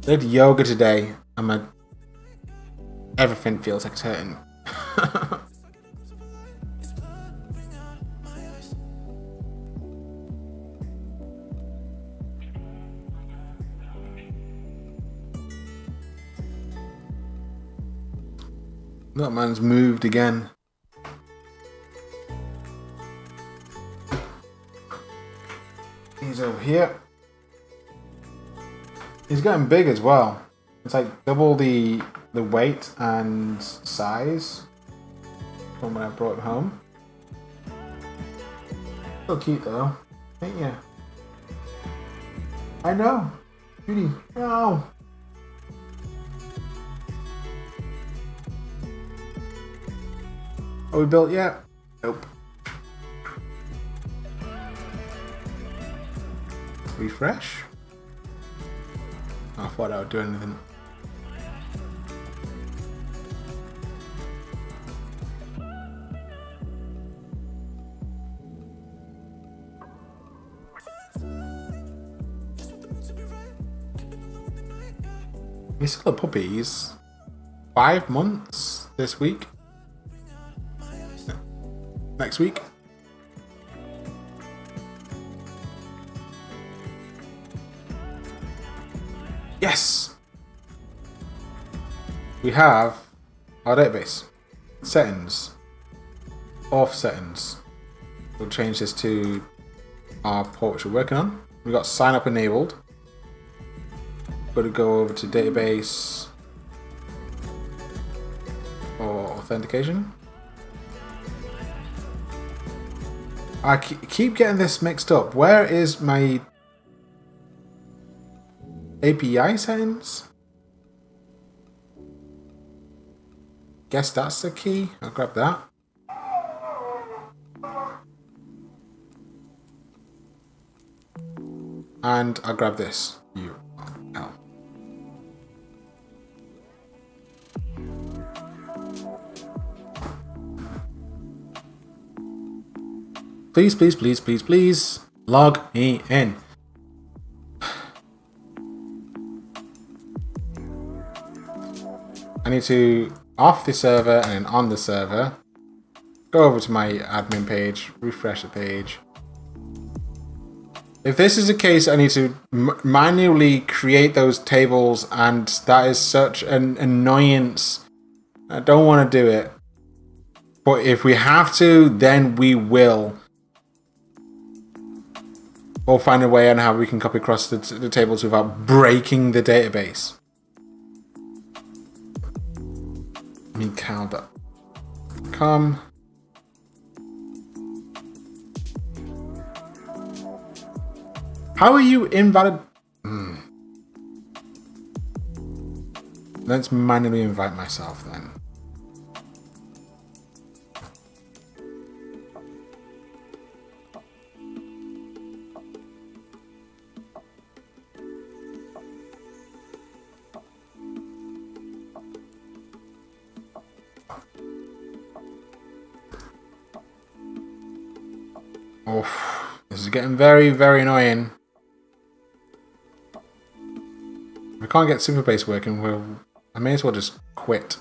I did yoga today, and everything feels like it's hurting. That man's moved again. He's over here. He's getting big as well. It's like double the weight and size from when I brought him home. So cute though, ain't ya? I know. Beauty. No. Are we built yet? Nope. Refresh? I thought I would do anything. He's still a puppy. He's 5 months this week. Next week. Yes! We have our database. Settings. Off settings. We'll change this to our port which we're working on. we've got sign up enabled. Got to go over to database or authentication. I keep getting this mixed up. Where is my API settings? Guess that's the key. I'll grab that. And I'll grab this URL. Please, please, please, please, please log me in. I need to off the server and then on the server. Go over to my admin page, refresh the page. If this is the case, I need to manually create those tables, and that is such an annoyance. I don't want to do it. But if we have to, then we will. Or find a way on how we can copy across the tables without breaking the database. Mikal.com. How are you invalid? Let's manually invite myself then. Oh, this is getting very, very annoying. If we can't get Supabase working, I may as well just quit.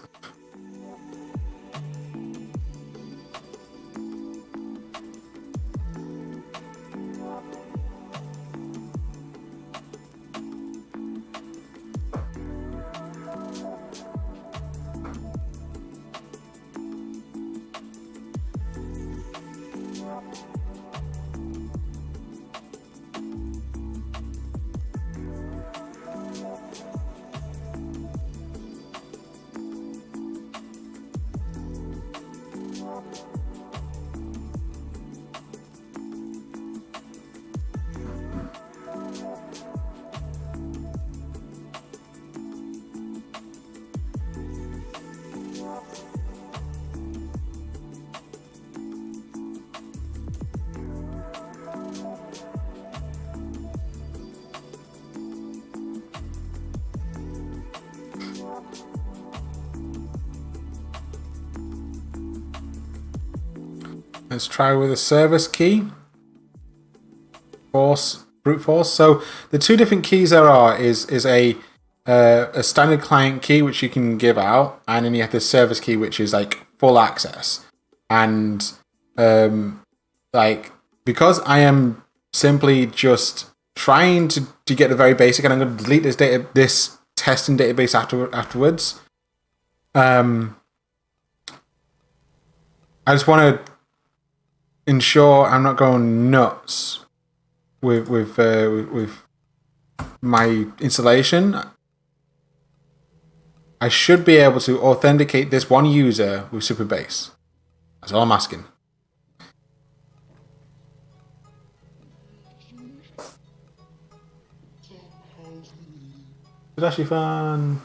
Let's try with a service key. Brute force. So the two different keys there are is a standard client key which you can give out, and then you have the service key which is like full access. And like, because I am simply just trying to get the very basic, and I'm going to delete this testing database afterwards. I just want to ensure I'm not going nuts with my installation. I should be able to authenticate this one user with Supabase. That's all I'm asking. Tadashi fan.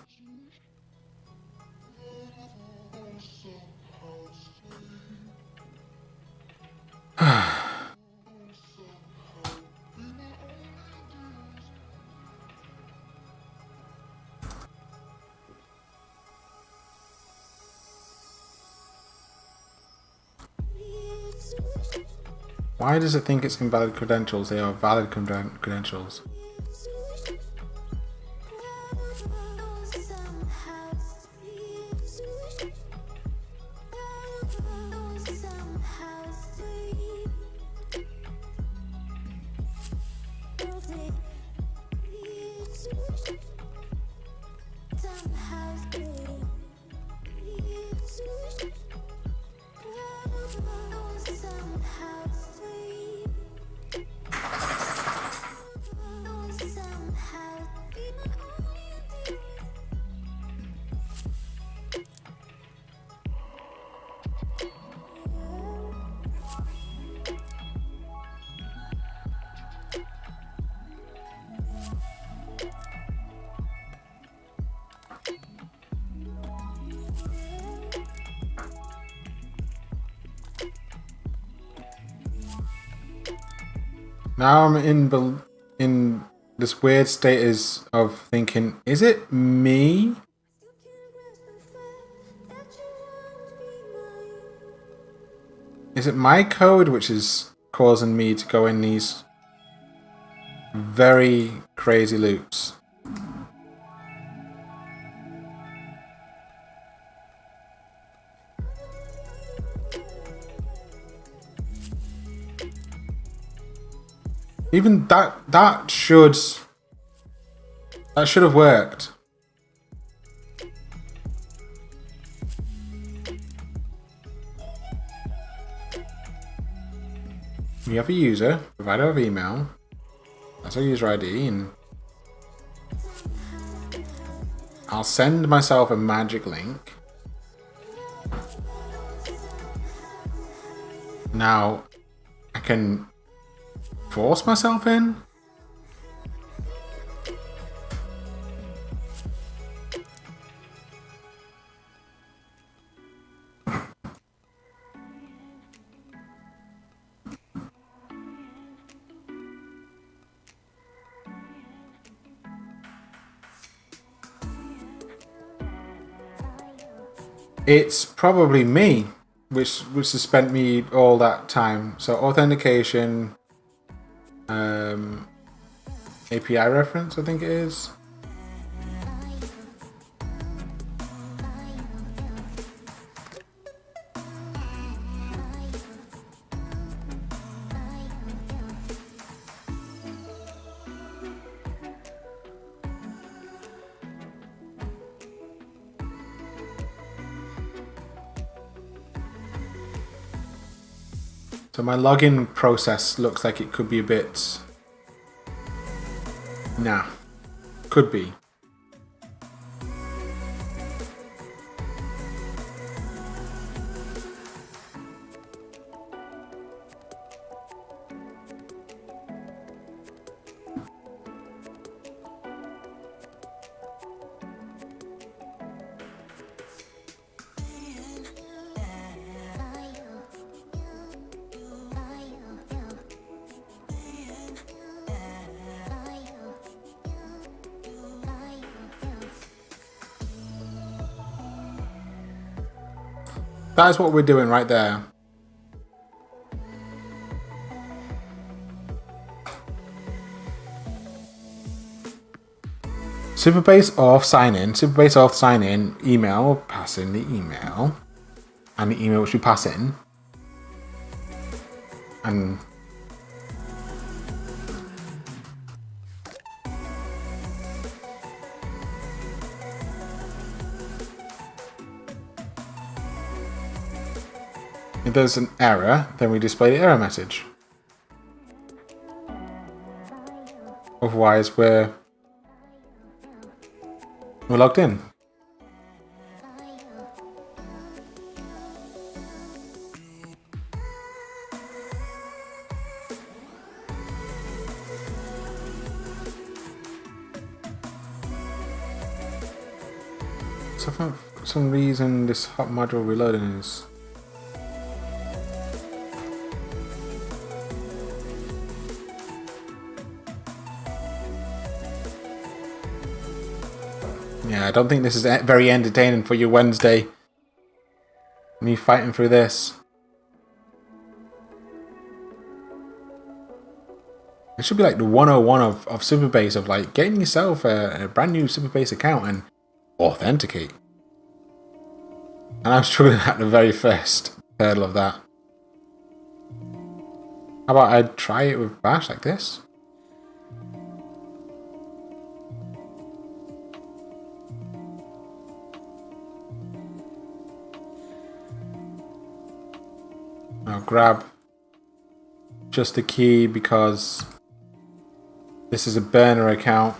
Why does it think it's invalid credentials? They are valid credentials. Now I'm in this weird state of thinking, is it me? Is it my code which is causing me to go in these very crazy loops? Even that should have worked. We have a user, provider of email. That's our user ID, and I'll send myself a magic link. Now I can force myself in. It's probably me, which has spent me all that time. So authentication, API reference, I think it is. So my login process looks like it could be a bit... Nah. Could be. That's what we're doing right there. Supabase auth sign in. Supabase auth sign in. Email. Pass in the email. And the email which we pass in. And if there's an error, then we display the error message. Otherwise, we're logged in. So for some reason, this hot module reloading is... Yeah, I don't think this is very entertaining for your Wednesday. Me fighting through this. It should be like the 101 of Supabase, of like getting yourself a brand new Supabase account and authenticate. And I'm struggling at the very first hurdle of that. How about I try it with Bash like this? I'll grab just the key because this is a burner account.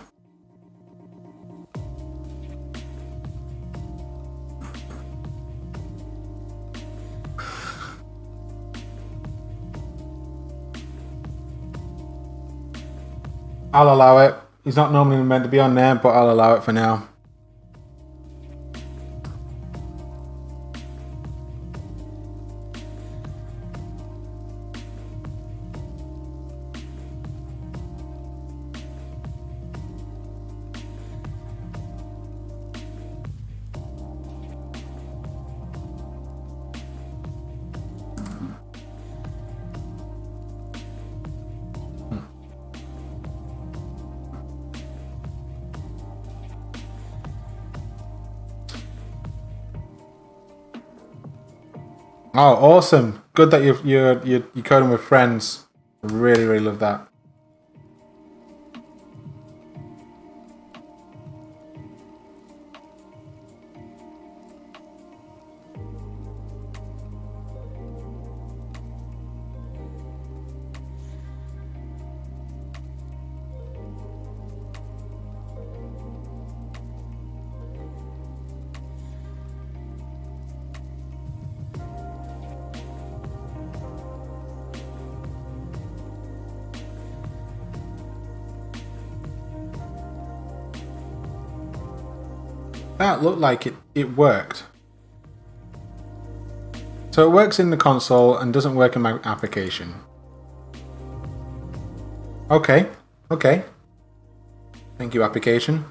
I'll allow it. He's not normally meant to be on there, but I'll allow it for now. Oh, awesome! Good that you're coding with friends. I really, really love that. That looked like it worked. So it works in the console and doesn't work in my application. Okay, okay. Thank you, application.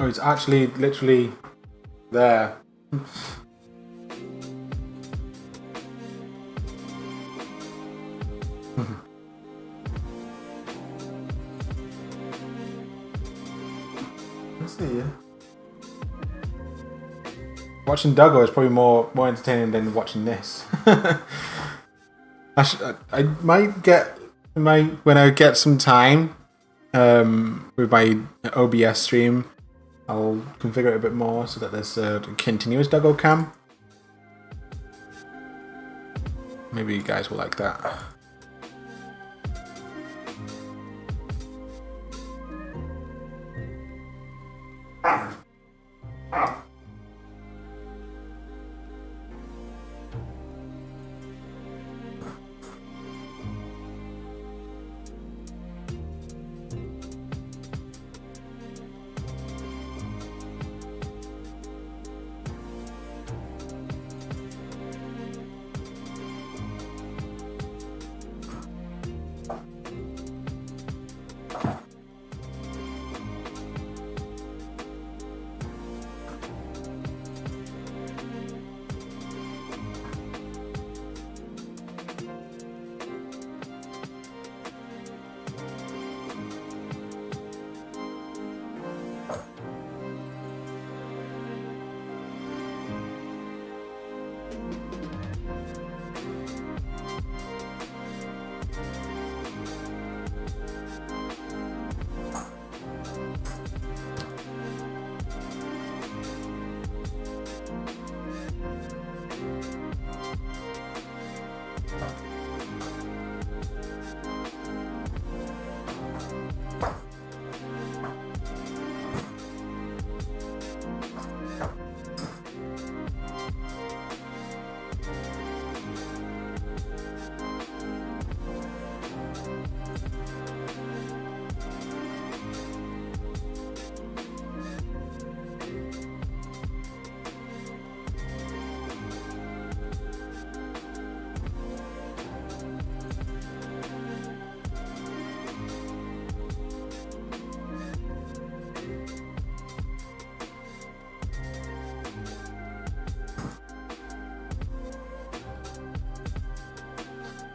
Oh, it's actually literally there. Let's see. Watching Duggo is probably more entertaining than watching this. I might when I get some time with my OBS stream, I'll configure it a bit more so that there's a continuous Duggo cam. Maybe you guys will like that.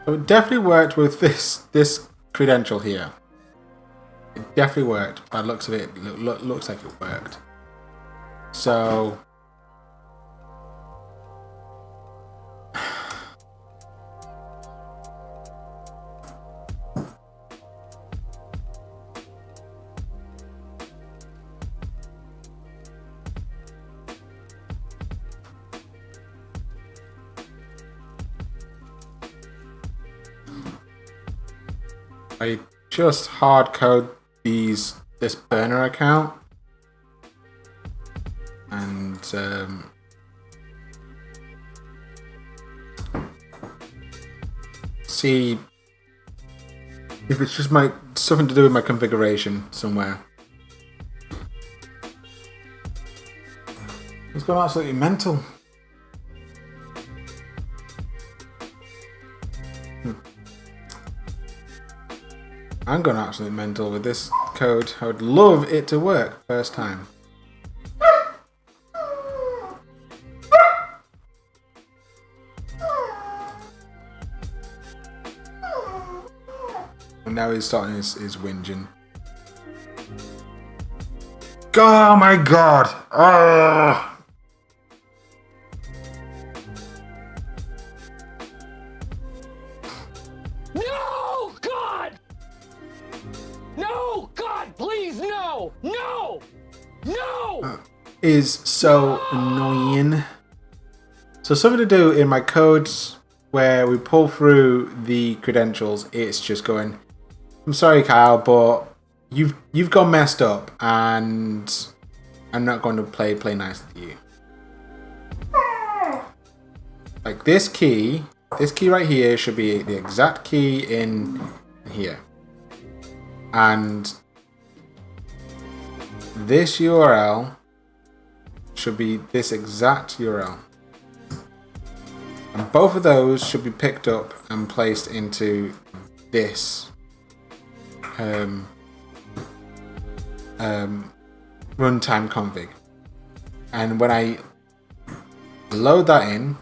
So it definitely worked with this credential here. It definitely worked. By the looks of it, looks like it worked. So I just hard code this burner account and see if it's just something to do with my configuration somewhere. It's gone absolutely mental. I'm going absolutely mental with this code. I would love it to work first time. And now he's starting his whinging. Oh my god! Oh. No, God! No, God, please, no! No! No! Is so annoying. So something to do in my codes where we pull through the credentials, it's just going, I'm sorry, Kyle, but you've gone messed up, and I'm not going to play nice with you. Like this key right here should be the exact key in here, and this URL should be this exact URL, and both of those should be picked up and placed into this runtime config. And when I load that in,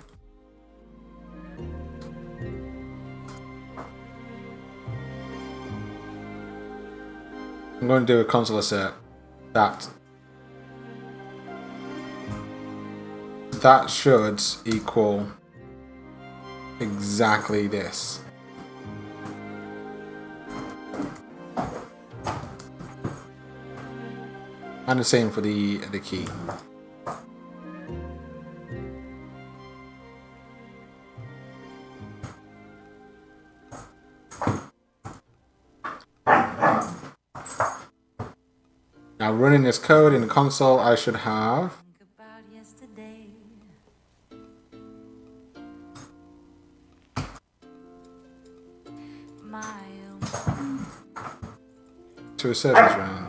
I'm going to do a console assert that should equal exactly this. And the same for the key. Now running this code in the console, I should have to a service round.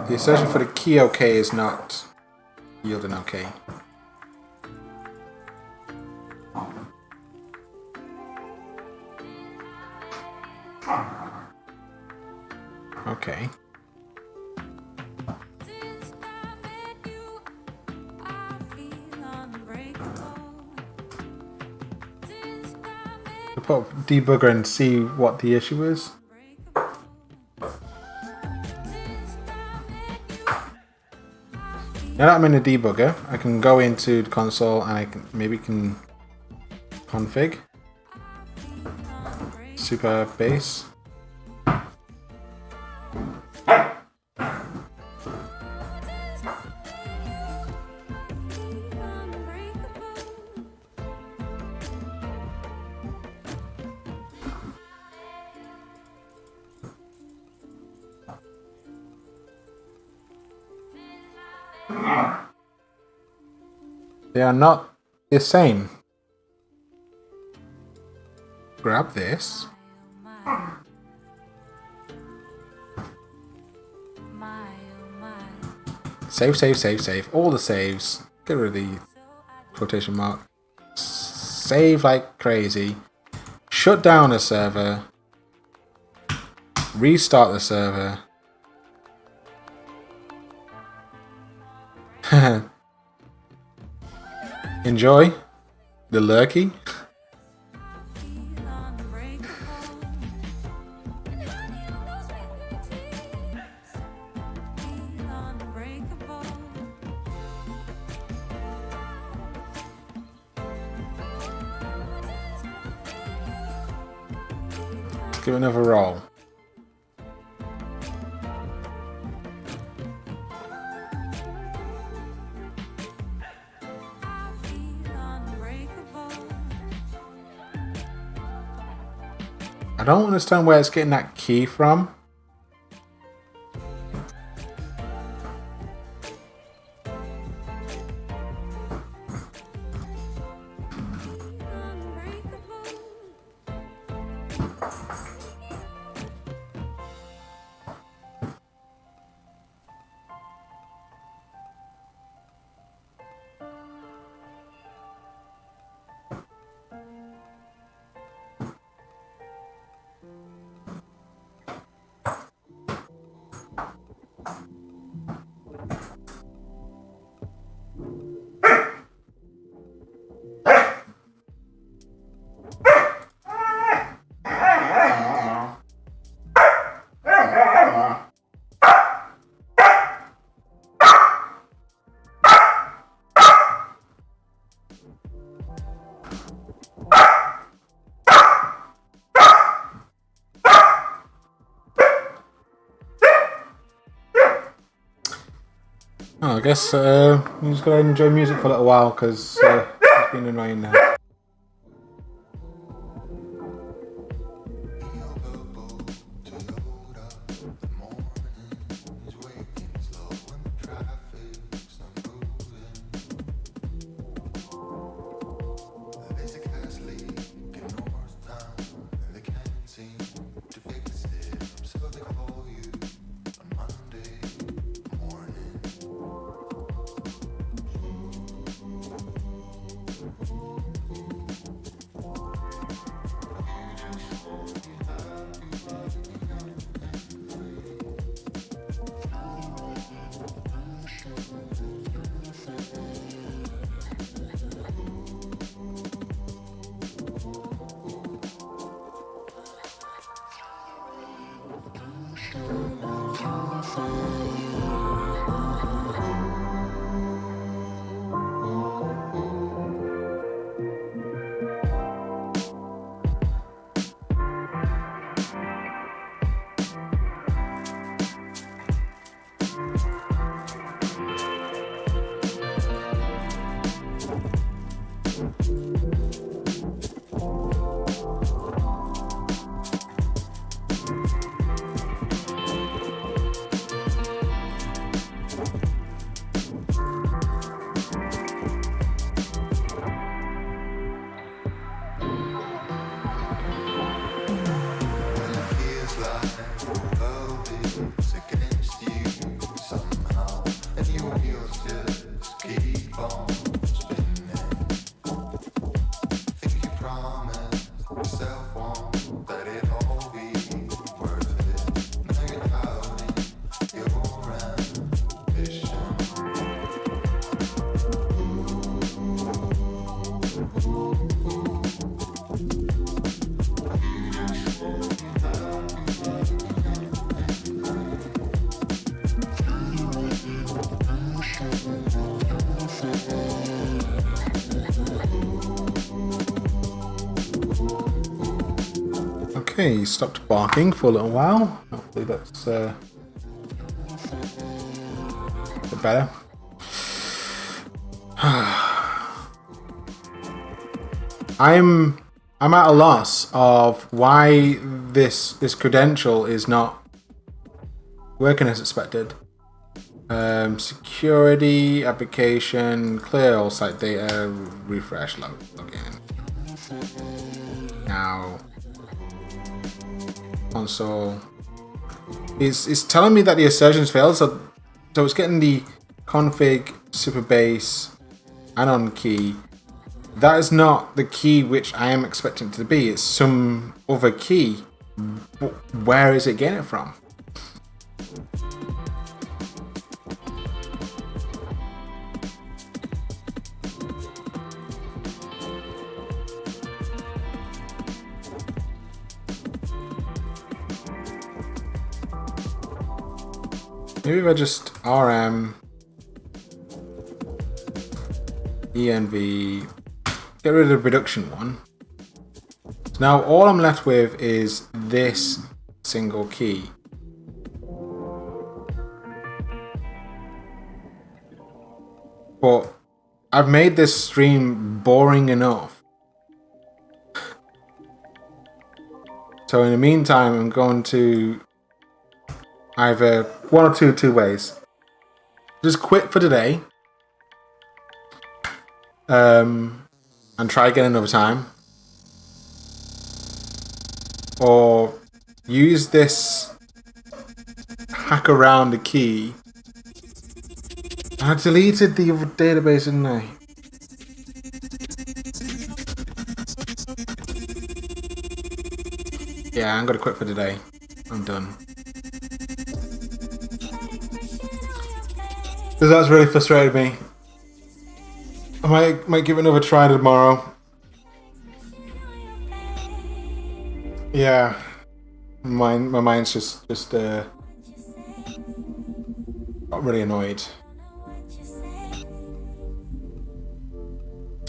The assertion for the key OK is not yielding OK. Okay. I'll put up debugger and see what the issue is. Now that I'm in the debugger, I can go into the console and I can config Supabase. They are not the same. Grab this. Save. All the saves. Get rid of the quotation mark. Save like crazy. Shut down the server. Restart the server. Enjoy the lurky. Let's give it another roll. I don't understand where it's getting that key from. Oh, I guess I'm just gonna enjoy music for a little while because it's been annoying now. Okay, he stopped barking for a little while. Hopefully that's a bit better. I'm at a loss of why this credential is not working as expected. Security, application, clear all site data, refresh, login. Now, console. It's telling me that the assertions failed, so it's getting the config, Supabase, anon key. That is not the key which I am expecting it to be. It's some other key. But where is it getting it from? Maybe if I just rm env, get rid of the reduction one. So now all I'm left with is this single key. But I've made this stream boring enough So in the meantime, I'm going to either one or two ways. Just quit for today. And try again another time. Or use this hack around the key. I deleted the other database, didn't I? Yeah, I'm gonna quit for today. I'm done. Because that's really frustrated me. I might give it another try tomorrow. Yeah. My mind's just got really annoyed.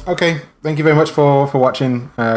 Okay, thank you very much for watching.